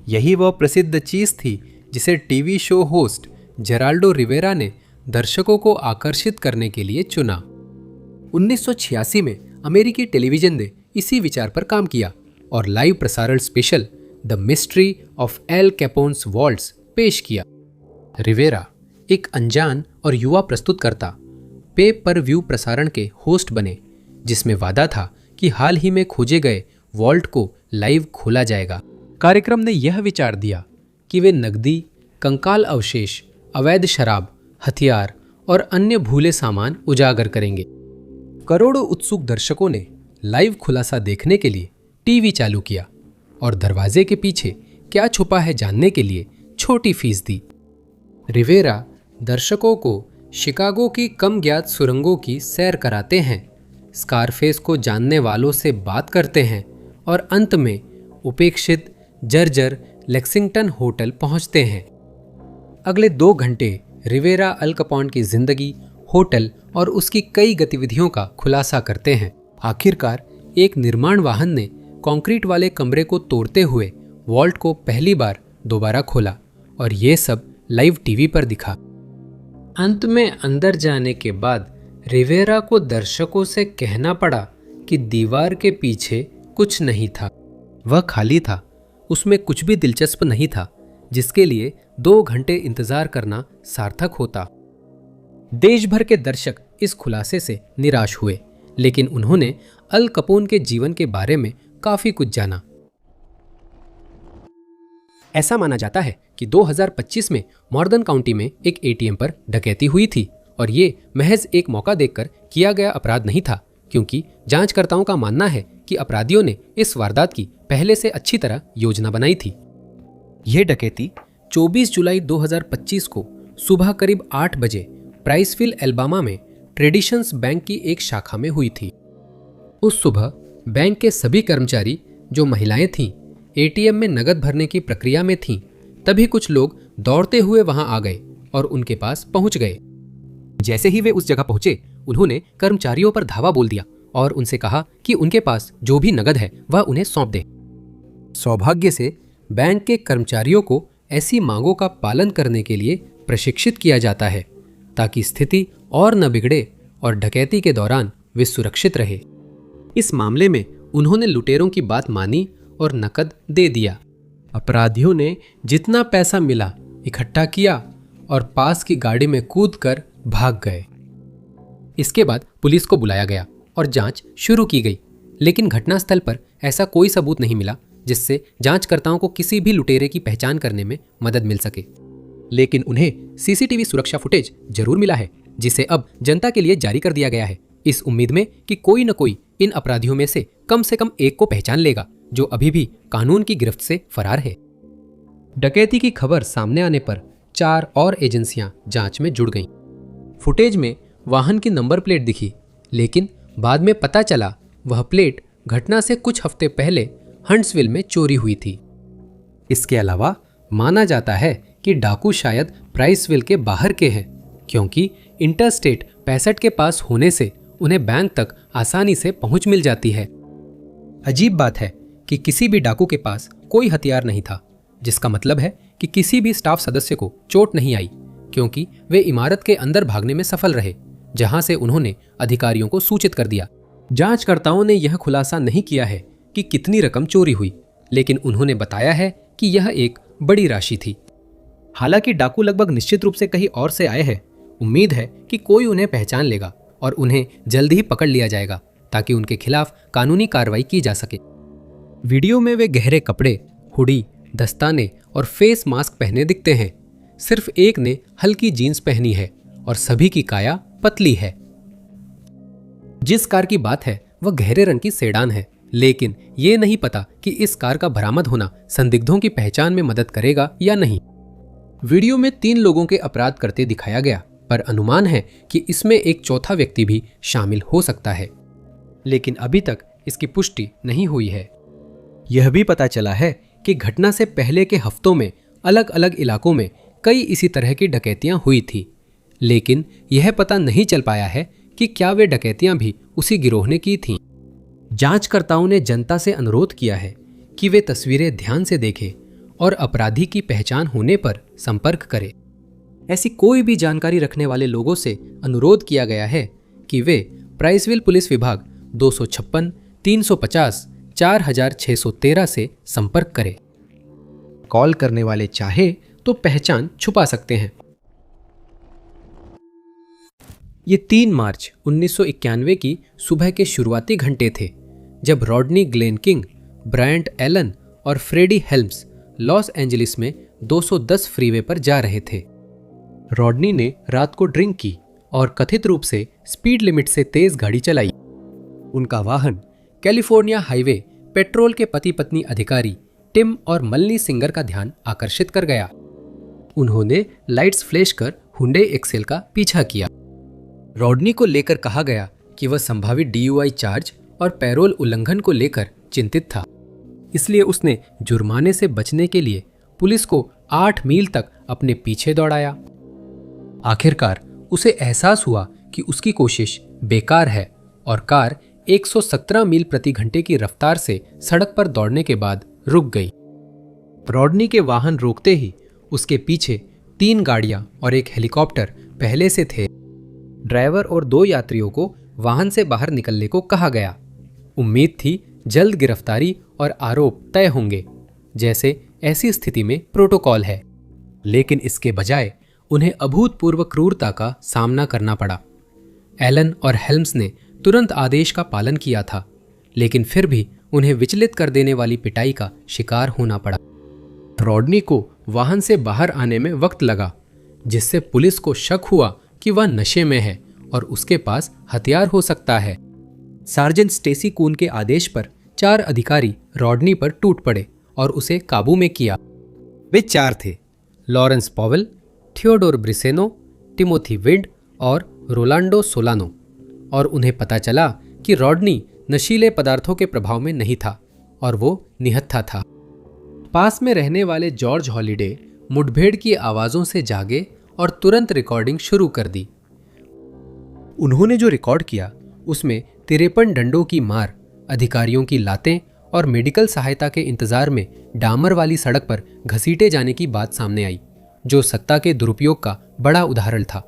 यही वह प्रसिद्ध चीज थी जिसे TV show host Geraldo Rivera ने दर्शकों को आकर्षित करने के लिए चुना। 1986 में अमेरिकी टेलीविजन ने इसी विचार पर काम किया और लाइव प्रसारण special the mystery of Al Capone's vaults पेश किया। रिवेरा एक अनजान और युवा प्रस्तुतकर्ता पे पर व्यू प्रसारण के होस्ट बने, जिसमें वादा था कि हाल ही में खोजे गए वॉल्ट को लाइव खोला जाएगा। कार्यक्रम ने यह विचार दिया कि वे नकदी, कंकाल अवशेष, अवैध शराब, हथियार और अन्य भूले सामान उजागर करेंगे। करोड़ों उत्सुक दर्शकों ने लाइव खुलासा देखने के लिए टीवी चालू किया और दरवाजे के पीछे क्या छुपा है जानने के लिए छोटी फीस दी। रिवेरा दर्शकों को शिकागो की कम ज्ञात सुरंगों की सैर कराते हैं, स्कारफेस को जानने वालों से बात करते हैं और अंत में उपेक्षित जर्जर लेक्सिंगटन होटल पहुंचते हैं। अगले 2 घंटे रिवेरा अल कैपोन की जिंदगी, होटल और उसकी कई गतिविधियों का खुलासा करते हैं। आखिरकार एक निर्माण वाहन ने कंक्रीट वाले कमरे को तोड़ते हुए वॉल्ट को पहली बार दोबारा खोला और ये सब लाइव टीवी पर दिखा। अंत में अंदर जाने के बाद रिवेरा को दर्शकों से कहना पड़ा कि दीवार के पीछे कुछ नहीं था। वह खाली था, उसमें कुछ भी दिलचस्प नहीं था जिसके लिए 2 घंटे इंतजार करना सार्थक होता। देश भर के दर्शक इस खुलासे से निराश हुए, लेकिन उन्होंने अल कैपोन के जीवन के बारे में काफी कुछ जाना। ऐसा माना जाता है कि 2025 में मॉर्गन काउंटी में एक एटीएम पर डकैती हुई थी और ये महज एक मौका देखकर किया गया अपराध नहीं था, क्योंकि जांचकर्ताओं का मानना है कि अपराधियों ने इस वारदात की पहले से अच्छी तरह योजना बनाई थी। यह डकैती 24 जुलाई 2025 को सुबह करीब 8 बजे प्राइसविल, एल्बामा में ट्रेडिशंस बैंक की एक शाखा में हुई थी। उस सुबह बैंक के सभी कर्मचारी, जो महिलाएं थीं, एटीएम में नकद भरने की प्रक्रिया में थीं। तभी कुछ लोग दौड़ते हुए वहां आ गए और उनके पास पहुंच गए। जैसे ही वे उस जगह पहुंचे, उन्होंने कर्मचारियों पर धावा बोल दिया और उनसे कहा कि उनके पास जो भी नकद है वह उन्हें सौंप दे। सौभाग्य से बैंक के कर्मचारियों को ऐसी मांगों का पालन करने के लिए प्रशिक्षित किया जाता है ताकि स्थिति और न बिगड़े और डकैती के दौरान वे सुरक्षित रहे। इस मामले में उन्होंने लुटेरों की बात मानी और नकद दे दिया। अपराधियों ने जितना पैसा मिला इकट्ठा किया और पास की गाड़ी में कूदकर भाग गए। इसके बाद पुलिस को बुलाया गया और जांच शुरू की गई, लेकिन घटनास्थल पर ऐसा कोई सबूत नहीं मिला जिससे जांचकर्ताओं को किसी भी लुटेरे की पहचान करने में मदद मिल सके। लेकिन उन्हें सीसीटीवी सुरक्षा फुटेज जरूर मिला है, जिसे अब जनता के लिए जारी कर दिया गया है, इस उम्मीद में कि कोई न कोई इन अपराधियों में से कम एक को पहचान लेगा जो अभी भी कानून की गिरफ्त से फरार है। डकैती की खबर सामने आने पर 4 और एजेंसियां जांच में जुड़ गईं। फुटेज में वाहन की नंबर प्लेट दिखी, लेकिन बाद में पता चला वह प्लेट घटना से कुछ हफ्ते पहले हंट्सविल में चोरी हुई थी। इसके अलावा माना जाता है कि डाकू शायद प्राइसविल के बाहर के हैं, क्योंकि इंटरस्टेट 65 के पास होने से उन्हें बैंक तक आसानी से पहुंच मिल जाती है। अजीब बात है कि किसी भी डाकू के पास कोई हथियार नहीं था, जिसका मतलब है कि किसी भी स्टाफ सदस्य को चोट नहीं आई, क्योंकि वे इमारत के अंदर भागने में सफल रहे, जहां से उन्होंने अधिकारियों को सूचित कर दिया। जांचकर्ताओं ने यह खुलासा नहीं किया है कि कितनी रकम चोरी हुई, लेकिन उन्होंने बताया है कि यह एक बड़ी राशि थी। हालांकि डाकू लगभग निश्चित रूप से कहीं और से आए हैं, उम्मीद है कि कोई उन्हें पहचान लेगा और उन्हें जल्द ही पकड़ लिया जाएगा ताकि उनके खिलाफ कानूनी कार्रवाई की जा सके। वीडियो में वे गहरे कपड़े, हुडी, दस्ताने और फेस मास्क पहने दिखते हैं। सिर्फ एक ने हल्की जीन्स पहनी है और सभी की काया पतली है। जिस कार की बात है वह गहरे रंग की सेडान है, लेकिन ये नहीं पता कि इस कार का बरामद होना संदिग्धों की पहचान में मदद करेगा या नहीं। वीडियो में 3 लोगों के अपराध करते दिखाया गया, पर अनुमान है कि इसमें एक चौथा व्यक्ति भी शामिल हो सकता है, लेकिन अभी तक इसकी पुष्टि नहीं हुई है। यह भी पता चला है कि घटना से पहले के हफ्तों में अलग अलग इलाकों में कई इसी तरह की डकैतियां हुई थी, लेकिन यह पता नहीं चल पाया है कि क्या वे डकैतियां भी उसी गिरोह ने की थीं। जांचकर्ताओं ने जनता से अनुरोध किया है कि वे तस्वीरें ध्यान से देखें और अपराधी की पहचान होने पर संपर्क करें। ऐसी कोई भी जानकारी रखने वाले लोगों से अनुरोध किया गया है कि वे प्राइसविल पुलिस विभाग 256 350 4613 से संपर्क करें। कॉल करने वाले चाहे तो पहचान छुपा सकते हैं। ये 3 मार्च 1991 की सुबह के शुरुआती घंटे थे जब Rodney Glenn King, Bryant Allen और फ्रेडी हेल्म्स लॉस एंजलिस में 210 फ्रीवे पर जा रहे थे। रॉडनी ने रात को ड्रिंक की और कथित रूप से स्पीड लिमिट से तेज गाड़ी चलाई। उनका वाहन कैलिफोर्निया हाईवे पेट्रोल के पति पत्नी अधिकारी टिम और मल्ली सिंगर का ध्यान आकर्षित कर गया। उन्होंने लाइट्स फ्लैश कर हुंडई एक्सेल का पीछा किया। रॉडनी को लेकर कहा गया कि वह संभावित DUI चार्ज और पैरोल उल्लंघन को लेकर चिंतित था, इसलिए उसने जुर्माने से बचने के लिए पुलिस को 8 मील तक अपने पीछे दौड़ाया। आखिरकार उसे एहसास हुआ कि उसकी कोशिश बेकार है और कार 117 मील प्रति घंटे की रफ्तार से सड़क पर दौड़ने के बाद रुक गई। रॉडनी के वाहन रोकते ही उसके पीछे 3 गाड़ियां और एक हेलीकॉप्टर पहले से थे। ड्राइवर और 2 यात्रियों को वाहन से बाहर निकलने को कहा गया। उम्मीद थी जल्द गिरफ्तारी और आरोप तय होंगे, जैसे ऐसी स्थिति में प्रोटोकॉल है। लेकिन इसके बजाय उन्हें अभूतपूर्व क्रूरता का सामना करना पड़ा। एलन और हेल्म्स ने तुरंत आदेश का पालन किया था, लेकिन फिर भी उन्हें विचलित कर देने वाली पिटाई का शिकार होना पड़ा। रॉडनी को वाहन से बाहर आने में वक्त लगा, जिससे पुलिस को शक हुआ कि वह नशे में है और उसके पास हथियार हो सकता है। सार्जेंट स्टेसी कून के आदेश पर 4 अधिकारी रॉडनी पर टूट पड़े और उसे काबू में किया। वे 4 थे, लॉरेंस पॉवेल, थियोडोर ब्रिसेनो, टिमोथी विड और रोलांडो सोलानो, और उन्हें पता चला कि रॉडनी नशीले पदार्थों के प्रभाव में नहीं था और वो निहत्था था। पास में रहने वाले जॉर्ज हॉलिडे मुठभेड़ की आवाज़ों से जागे और तुरंत रिकॉर्डिंग शुरू कर दी। उन्होंने जो रिकॉर्ड किया उसमें 53 डंडों की मार, अधिकारियों की लातें और मेडिकल सहायता के इंतजार में डामर वाली सड़क पर घसीटे जाने की बात सामने आई, जो सत्ता के दुरुपयोग का बड़ा उदाहरण था।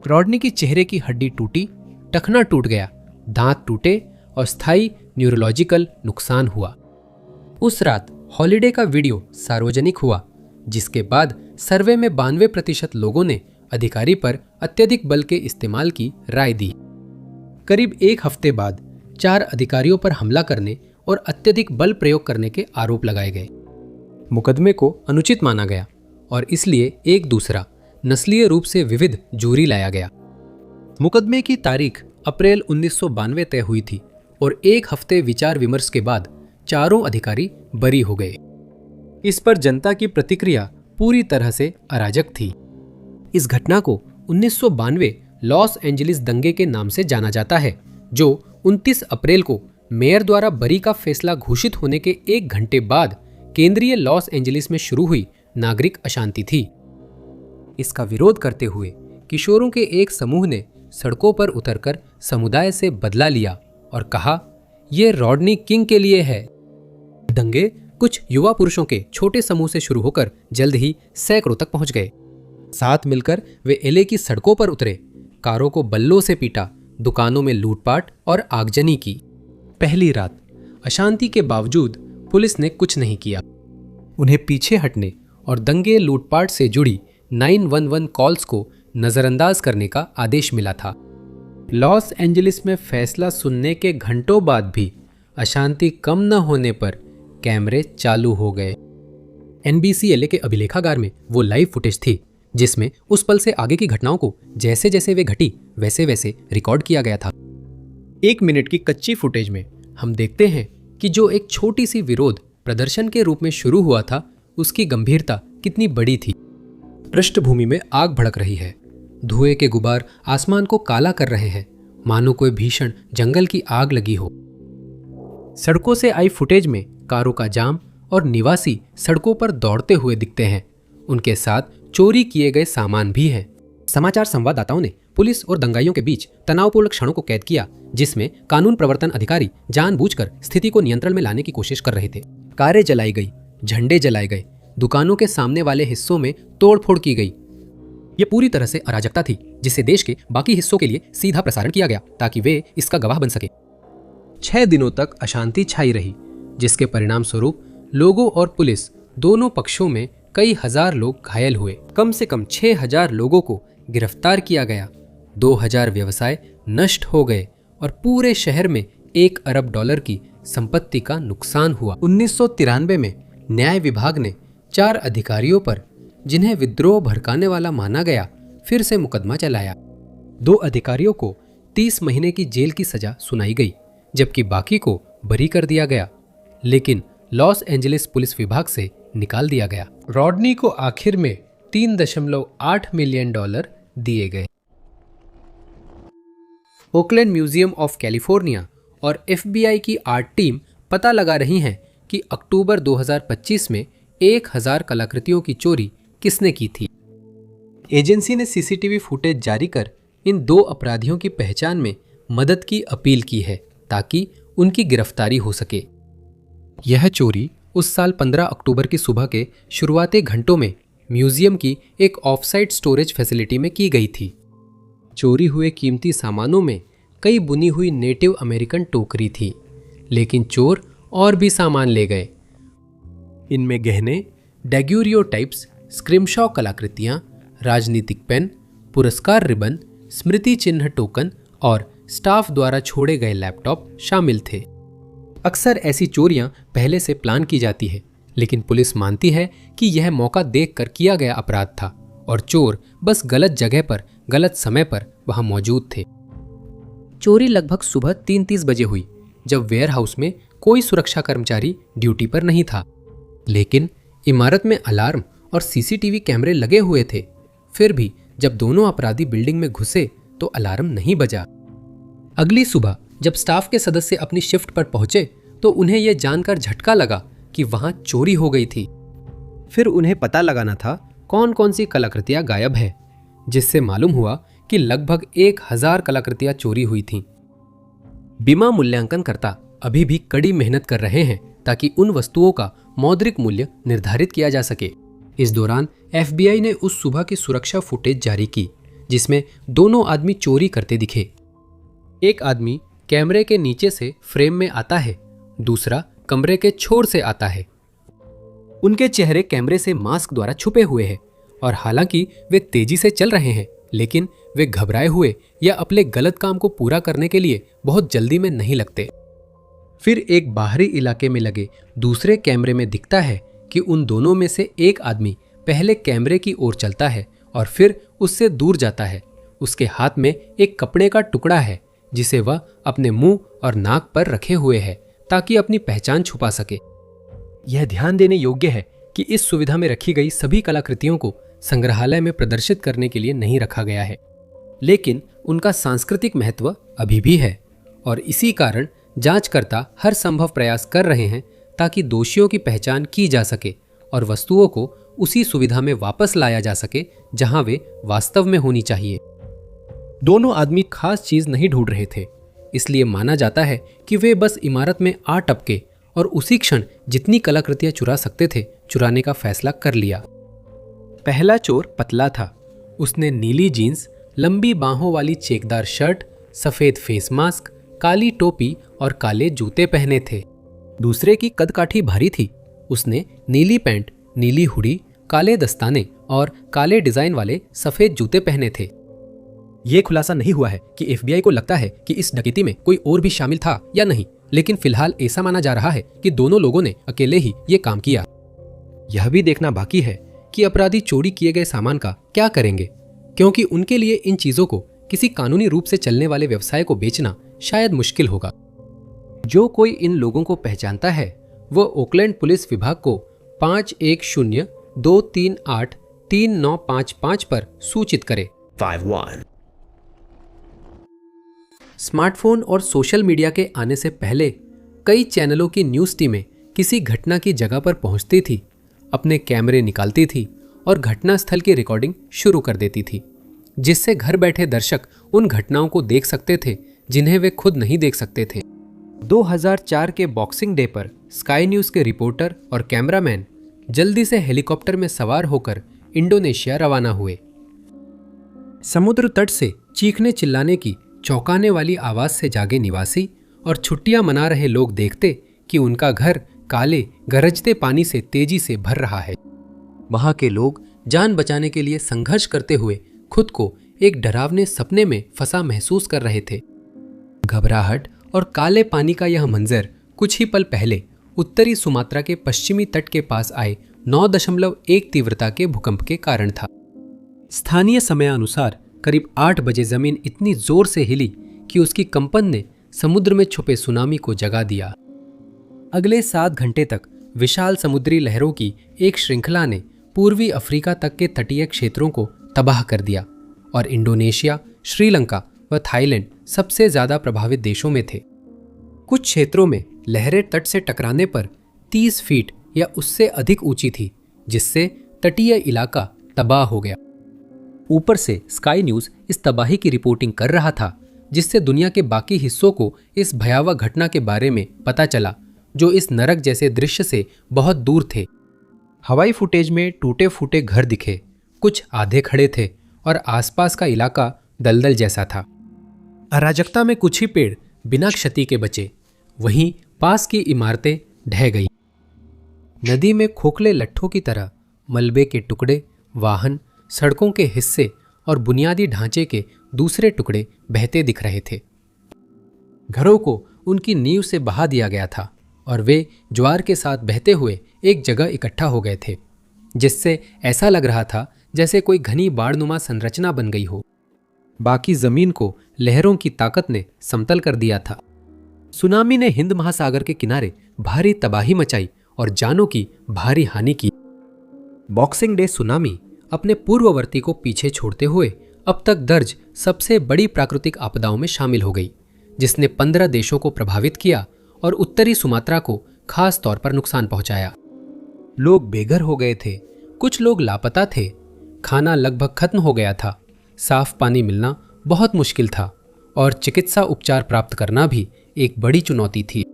रॉडनी की चेहरे की हड्डी टूटी, टखना टूट गया, दांत टूटे और स्थायी न्यूरोलॉजिकल नुकसान हुआ। उस रात हॉलिडे का वीडियो सार्वजनिक हुआ, जिसके बाद सर्वे में 92% लोगों ने अधिकारी पर अत्यधिक बल के इस्तेमाल की राय दी। करीब 1 हफ्ते बाद 4 अधिकारियों पर हमला करने और अत्यधिक बल प्रयोग करने के आरोप लगाए गए। मुकदमे को अनुचित माना गया और इसलिए एक दूसरा नस्लीय रूप से विविध जूरी लाया गया। मुकदमे की तारीख अप्रैल 1992 तय हुई थी और 1 हफ्ते विचार विमर्श के बाद चारों अधिकारी बरी हो गए। इस पर जनता की प्रतिक्रिया पूरी तरह से अराजक थी। इस घटना को 1992 लॉस एंजलिस दंगे के नाम से जाना जाता है, जो 29 अप्रैल को मेयर द्वारा बरी का फैसला घोषित होने के 1 घंटे बाद केंद्रीय लॉस एंजलिस में शुरू हुई नागरिक अशांति थी। इसका विरोध करते हुए किशोरों के एक समूह ने सड़कों पर उतरकर समुदाय से बदला लिया और कहा, यह रॉडनी किंग के लिए है। दंगे कुछ युवा पुरुषों के छोटे समूह से शुरू होकर जल्द ही सैकड़ों तक पहुंच गए। साथ मिलकर वे एले की सड़कों पर उतरे, कारों को बल्लों से पीटा, दुकानों में लूटपाट और आगजनी की। पहली रात अशांति के बावजूद पुलिस ने कुछ नहीं किया। उन्हें पीछे हटने और दंगे लूटपाट से जुड़ी 911 कॉल्स को नजरअंदाज करने का आदेश मिला था। लॉस एंजलिस में फैसला सुनने के घंटों बाद भी अशांति कम न होने पर कैमरे चालू हो गए। NBC के अभिलेखागार में वो लाइव फुटेज थी जिसमें उस पल से आगे की घटनाओं को जैसे जैसे वे घटी वैसे वैसे रिकॉर्ड किया गया था। 1 मिनट की कच्ची फुटेज में हम देखते हैं कि जो एक छोटी सी विरोध प्रदर्शन के रूप में शुरू हुआ था, उसकी गंभीरता कितनी बड़ी थी। पृष्ठभूमि में आग भड़क रही है, धुएं के गुबार आसमान को काला कर रहे हैं, मानो कोई भीषण जंगल की आग लगी हो। सड़कों से आई फुटेज में कारों का जाम और निवासी सड़कों पर दौड़ते हुए दिखते हैं। उनके साथ चोरी किए गए सामान भी हैं। समाचार संवाददाताओं ने पुलिस और दंगाइयों के बीच तनावपूर्ण क्षणों को कैद किया, जिसमें कानून प्रवर्तन अधिकारी जानबूझकर स्थिति को नियंत्रण में लाने की कोशिश कर रहे थे। कारें जलाई गई, झंडे जलाए गए, दुकानों के सामने वाले हिस्सों में तोड़फोड़ की गई। यह पूरी तरह से अराजकता थी, जिसे देश के बाकी हिस्सों के लिए सीधा प्रसारण किया गया ताकि वे इसका गवाह बन सके। 6 दिनों तक अशांति छाई रही, जिसके परिणाम स्वरूप लोगों और पुलिस दोनों पक्षों में कई हजार लोग घायल हुए। कम से कम 6000 लोगों को गिरफ्तार किया गया। 2000 व्यवसाय नष्ट हो गए और पूरे शहर में $1 अरब की संपत्ति का नुकसान हुआ। 1993 में न्याय विभाग ने 4 अधिकारियों पर, जिन्हें विद्रोह भड़काने वाला माना गया, फिर से मुकदमा चलाया। 2 अधिकारियों को 30 महीने की जेल की सजा सुनाई गई, जबकि बाकी को बरी कर दिया गया, लेकिन लॉस एंजलिस पुलिस विभाग से निकाल दिया गया। रॉडनी को आखिर में $3.8 मिलियन दिए गए। ओकलैंड म्यूजियम ऑफ कैलिफोर्निया और FBI की आर्ट टीम पता लगा रही हैं कि अक्टूबर 2025 में 1000 कलाकृतियों की चोरी किसने की थी। एजेंसी ने CCTV फुटेज जारी कर इन 2 अपराधियों की पहचान में मदद की अपील की है ताकि उनकी गिरफ्तारी हो सके। यह चोरी उस साल 15 अक्टूबर की सुबह के शुरुआती घंटों में म्यूजियम की एक ऑफसाइट स्टोरेज फैसिलिटी में की गई थी। चोरी हुए कीमती सामानों में कई बुनी हुई नेटिव अमेरिकन टोकरी थी, लेकिन चोर और भी सामान ले गए। इनमें गहने, डैग्यूरियोटाइप्स, स्क्रिमशॉ कलाकृतियाँ, राजनीतिक पेन, पुरस्कार रिबन, स्मृति चिन्ह टोकन और स्टाफ द्वारा छोड़े गए लैपटॉप शामिल थे। अक्सर ऐसी चोरियां पहले से प्लान की जाती है, लेकिन पुलिस मानती है कि यह मौका देखकर किया गया अपराध था और चोर बस गलत जगह पर गलत समय पर वहां मौजूद थे। चोरी लगभग सुबह 3:30 बजे हुई, जब वेयरहाउस में कोई सुरक्षा कर्मचारी ड्यूटी पर नहीं था, लेकिन इमारत में अलार्म और CCTV कैमरे लगे हुए थे। फिर भी जब दोनों अपराधी बिल्डिंग में घुसे तो अलार्म नहीं बजा। अगली सुबह जब स्टाफ के सदस्य अपनी शिफ्ट पर पहुंचे तो उन्हें यह जानकर झटका लगा कि वहां चोरी हो गई थी। फिर उन्हें पता लगाना था कौन कौन सी कलाकृतियां गायब है, जिससे मालूम हुआ कि लगभग 1000 कलाकृतियां चोरी हुई थीं। बीमा मूल्यांकनकर्ता अभी भी कड़ी मेहनत कर रहे हैं ताकि उन वस्तुओं का मौद्रिक मूल्य निर्धारित किया जा सके। इस दौरान FBI ने उस सुबह की सुरक्षा फुटेज जारी की जिसमें दोनों आदमी चोरी करते दिखे। एक आदमी कैमरे के नीचे से फ्रेम में आता है, दूसरा कमरे के छोर से आता है। उनके चेहरे कैमरे से मास्क द्वारा छुपे हुए हैं और हालांकि वे तेजी से चल रहे हैं, लेकिन वे घबराए हुए या अपने गलत काम को पूरा करने के लिए बहुत जल्दी में नहीं लगते। फिर एक बाहरी इलाके में लगे दूसरे कैमरे में दिखता है कि उन दोनों में से एक आदमी पहले कैमरे की ओर चलता है और फिर उससे दूर जाता है। उसके हाथ में एक कपड़े का टुकड़ा है जिसे वह अपने मुंह और नाक पर रखे हुए है ताकि अपनी पहचान छुपा सके। यह ध्यान देने योग्य है कि इस सुविधा में रखी गई सभी कलाकृतियों को संग्रहालय में प्रदर्शित करने के लिए नहीं रखा गया है, लेकिन उनका सांस्कृतिक महत्व अभी भी है और इसी कारण जांचकर्ता हर संभव प्रयास कर रहे हैं ताकि दोषियों की पहचान की जा सके और वस्तुओं को उसी सुविधा में वापस लाया जा सके जहां वे वास्तव में होनी चाहिए। दोनों आदमी खास चीज नहीं ढूंढ रहे थे, इसलिए माना जाता है कि वे बस इमारत में आ टपके और उसी क्षण जितनी कलाकृतियां चुरा सकते थे चुराने का फैसला कर लिया। पहला चोर पतला था। उसने नीली जीन्स, लंबी बाहों वाली चेकदार शर्ट, सफेद फेस मास्क, काली टोपी और काले जूते पहने थे। दूसरे की कदकाठी भारी थी। उसने नीली पैंट, नीली हुडी, काले दस्ताने और काले डिजाइन वाले सफेद जूते पहने थे। यह खुलासा नहीं हुआ है कि FBI को लगता है कि इस डकैती में कोई और भी शामिल था या नहीं, लेकिन फिलहाल ऐसा माना जा रहा है कि दोनों लोगों ने अकेले ही ये काम किया। यह भी देखना बाकी है कि अपराधी चोरी किए गए सामान का क्या करेंगे, क्योंकि उनके लिए इन चीजों को किसी कानूनी रूप से चलने वाले व्यवसाय को बेचना शायद मुश्किल होगा। जो कोई इन लोगों को पहचानता है वह ओकलैंड पुलिस विभाग को 5102383955 पर सूचित करे। 51. स्मार्टफोन और सोशल मीडिया के आने से पहले कई चैनलों की न्यूज़ टीमें किसी घटना की जगह पर पहुंचती थी, अपने कैमरे निकालती थी और घटना स्थल की रिकॉर्डिंग शुरू कर देती थी, जिससे घर बैठे दर्शक उन घटनाओं को देख सकते थे जिन्हें वे खुद नहीं देख सकते थे। 2004 के बॉक्सिंग डे पर स्काई न्यूज़ के रिपोर्टर और कैमरामैन जल्दी से हेलीकॉप्टर में सवार होकर इंडोनेशिया रवाना हुए। समुद्र तट से चीखने चिल्लाने की चौंकाने वाली आवाज से जागे निवासी और छुट्टियां मना रहे लोग देखते कि उनका घर काले गरजते पानी से तेजी से भर रहा है। वहां के लोग जान बचाने के लिए संघर्ष करते हुए खुद को एक डरावने सपने में फंसा महसूस कर रहे थे। घबराहट और काले पानी का यह मंजर कुछ ही पल पहले उत्तरी सुमात्रा के पश्चिमी तट के पास आए 9.1 तीव्रता के भूकंप के कारण था। स्थानीय समयानुसार करीब 8 बजे जमीन इतनी जोर से हिली कि उसकी कंपन ने समुद्र में छुपे सुनामी को जगा दिया। अगले 7 घंटे तक विशाल समुद्री लहरों की एक श्रृंखला ने पूर्वी अफ्रीका तक के तटीय क्षेत्रों को तबाह कर दिया और इंडोनेशिया, श्रीलंका व थाईलैंड सबसे ज्यादा प्रभावित देशों में थे। कुछ क्षेत्रों में लहरें तट से टकराने पर 30 फीट या उससे अधिक ऊंची थी, जिससे तटीय इलाका तबाह हो गया। ऊपर से स्काई न्यूज इस तबाही की रिपोर्टिंग कर रहा था, जिससे दुनिया के बाकी हिस्सों को इस भयावह घटना के बारे में पता चला, जो इस नरक जैसे दृश्य से बहुत दूर थे। हवाई फुटेज में टूटे फूटे घर दिखे, कुछ आधे खड़े थे और आसपास का इलाका दलदल जैसा था। अराजकता में कुछ ही पेड़ बिना क्षति के बचे, वहीं पास की इमारतें ढह गईं। नदी में खोखले लट्ठों की तरह मलबे के टुकड़े, वाहन, सड़कों के हिस्से और बुनियादी ढांचे के दूसरे टुकड़े बहते दिख रहे थे। घरों को उनकी नींव से बहा दिया गया था और वे ज्वार के साथ बहते हुए एक जगह इकट्ठा हो गए थे, जिससे ऐसा लग रहा था जैसे कोई घनी बाढ़नुमा संरचना बन गई हो। बाकी जमीन को लहरों की ताकत ने समतल कर दिया था। सुनामी ने हिंद महासागर के किनारे भारी तबाही मचाई और जानों की भारी हानि की। बॉक्सिंग डे सुनामी अपने पूर्ववर्ती को पीछे छोड़ते हुए अब तक दर्ज सबसे बड़ी प्राकृतिक आपदाओं में शामिल हो गई, जिसने 15 देशों को प्रभावित किया और उत्तरी सुमात्रा को खास तौर पर नुकसान पहुंचाया। लोग बेघर हो गए थे, कुछ लोग लापता थे, खाना लगभग खत्म हो गया था, साफ पानी मिलना बहुत मुश्किल था और चिकित्सा उपचार प्राप्त करना भी एक बड़ी चुनौती थी।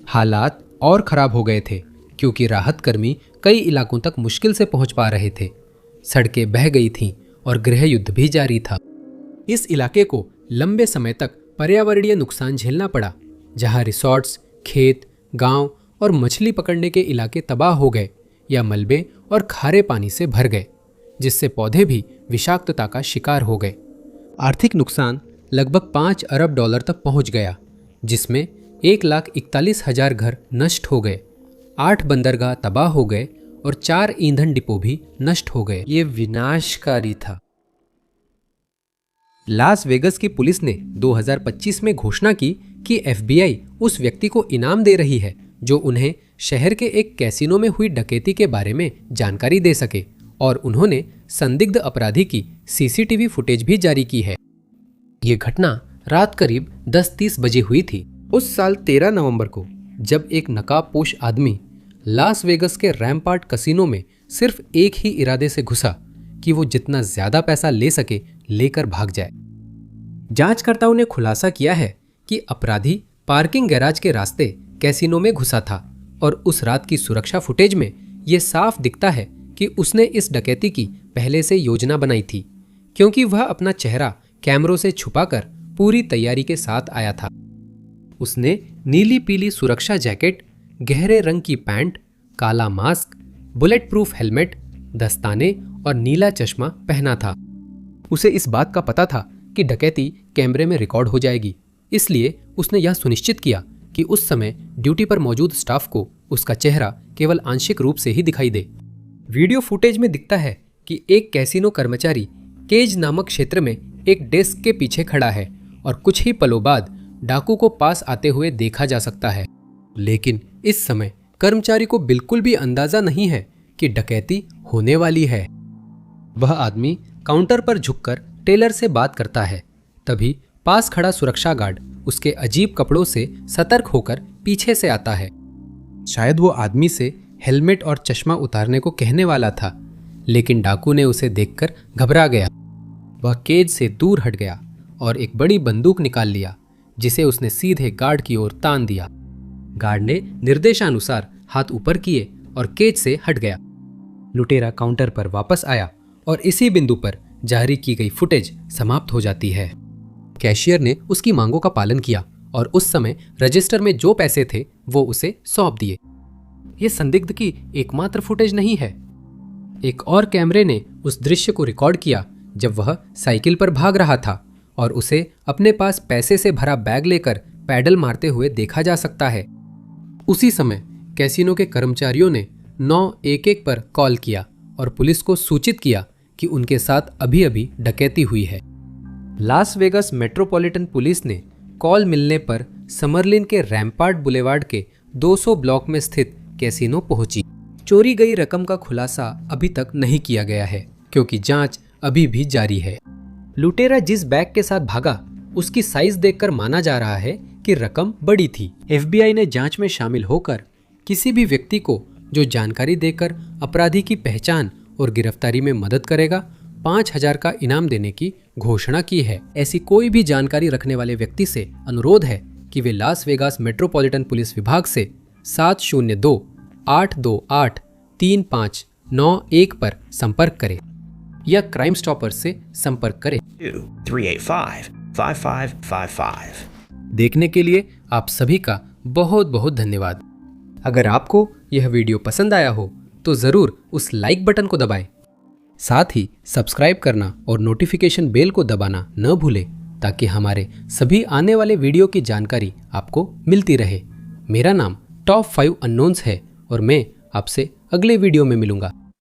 हालात और खराब हो गए थे क्योंकि राहत कर्मी कई इलाकों तक मुश्किल से पहुंच पा रहे थे। सड़कें बह गई थीं और गृह युद्ध भी जारी था। इस इलाके को लंबे समय तक पर्यावरणीय नुकसान झेलना पड़ा, जहां रिसॉर्ट्स, खेत, गांव और मछली पकड़ने के इलाके तबाह हो गए या मलबे और खारे पानी से भर गए, जिससे पौधे भी विषाक्तता का शिकार हो गए। आर्थिक नुकसान लगभग $5 अरब तक पहुंच गया, जिसमें 1,41,000 घर नष्ट हो गए, 8 बंदरगाह तबाह हो गए और 4 ईंधन डिपो भी नष्ट हो गए। ये विनाशकारी था। लास वेगस की पुलिस ने 2025 में घोषणा की कि FBI उस व्यक्ति को इनाम दे रही है जो उन्हें शहर के एक कैसीनो में हुई डकैती के बारे में जानकारी दे सके, और उन्होंने संदिग्ध अपराधी की CCTV फुटेज भी जारी की है। ये घटना रात करीब 10:30 बजे हुई थी। उस साल 13 नवंबर को जब एक नकाबपोश आदमी लास वेगस के रैम्पार्ट कसिनो में सिर्फ एक ही इरादे से घुसा कि वो जितना ज्यादा पैसा ले सके लेकर भाग जाए। जांचकर्ताओं ने खुलासा किया है कि अपराधी पार्किंग गैराज के रास्ते कैसीनो में घुसा था और उस रात की सुरक्षा फुटेज में ये साफ दिखता है कि उसने इस डकैती की पहले से योजना बनाई थी, क्योंकि वह अपना चेहरा कैमरों से छुपाकर पूरी तैयारी के साथ आया था। उसने नीली पीली सुरक्षा जैकेट, गहरे रंग की पैंट, काला मास्क, बुलेट प्रूफ हेलमेट, दस्ताने और नीला चश्मा पहना था। उसे इस बात का पता था कि डकैती कैमरे में रिकॉर्ड हो जाएगी, इसलिए उसने यह सुनिश्चित किया कि उस समय ड्यूटी पर मौजूद स्टाफ को उसका चेहरा केवल आंशिक रूप से ही दिखाई दे। वीडियो फुटेज में दिखता है कि एक कैसीनो कर्मचारी केज नामक क्षेत्र में एक डेस्क के पीछे खड़ा है और कुछ ही पलों बाद डाकू को पास आते हुए देखा जा सकता है। लेकिन इस समय कर्मचारी को बिल्कुल भी अंदाजा नहीं है कि डकैती होने वाली है। वह आदमी काउंटर पर झुककर टेलर से बात करता है। तभी पास खड़ा सुरक्षा गार्ड उसके अजीब कपड़ों से सतर्क होकर पीछे से आता है। शायद वो आदमी से हेलमेट और चश्मा उतारने को कहने वाला था, लेकिन डाकू ने उसे देखकर घबरा गया। वह केज से दूर हट गया और एक बड़ी बंदूक निकाल लिया, जिसे उसने सीधे गार्ड की ओर तान दिया। गार्ड ने निर्देशानुसार हाथ ऊपर किए और केज से हट गया। लुटेरा काउंटर पर वापस आया और इसी बिंदु पर जारी की गई फुटेज समाप्त हो जाती है। कैशियर ने उसकी मांगों का पालन किया और उस समय रजिस्टर में जो पैसे थे वो उसे सौंप दिए। ये संदिग्ध की एकमात्र फुटेज नहीं है। एक और कैमरे ने उस दृश्य को रिकॉर्ड किया जब वह साइकिल पर भाग रहा था और उसे अपने पास पैसे से भरा बैग लेकर पैडल मारते हुए देखा जा सकता है। उसी समय कैसीनो के कर्मचारियों ने 911 पर कॉल किया और पुलिस को सूचित किया कि उनके साथ अभी अभी डकैती हुई है। लास वेगास मेट्रोपॉलिटन पुलिस ने कॉल मिलने पर समरलिन के रैम्पार्ट बुलेवार्ड के 200 ब्लॉक में स्थित कैसीनो पहुंची। चोरी गई रकम का खुलासा अभी तक नहीं किया गया है क्योंकि जांच अभी भी जारी है। लुटेरा जिस बैग के साथ भागा उसकी साइज देखकर माना जा रहा है कि रकम बड़ी थी। FBI ने जांच में शामिल होकर किसी भी व्यक्ति को जो जानकारी देकर अपराधी की पहचान और गिरफ्तारी में मदद करेगा 5,000 का इनाम देने की घोषणा की है। ऐसी कोई भी जानकारी रखने वाले व्यक्ति से अनुरोध है कि वे लास वेगास मेट्रोपॉलिटन पुलिस विभाग से 702-828-3591 पर संपर्क करें या क्राइम स्टॉपर से संपर्क करें। 385-5555। देखने के लिए आप सभी का बहुत बहुत धन्यवाद। अगर आपको यह वीडियो पसंद आया हो तो ज़रूर उस लाइक बटन को दबाएं। साथ ही सब्सक्राइब करना और नोटिफिकेशन बेल को दबाना न भूलें ताकि हमारे सभी आने वाले वीडियो की जानकारी आपको मिलती रहे। मेरा नाम टॉप 5 अननोन्स है और मैं आपसे अगले वीडियो में मिलूंगा।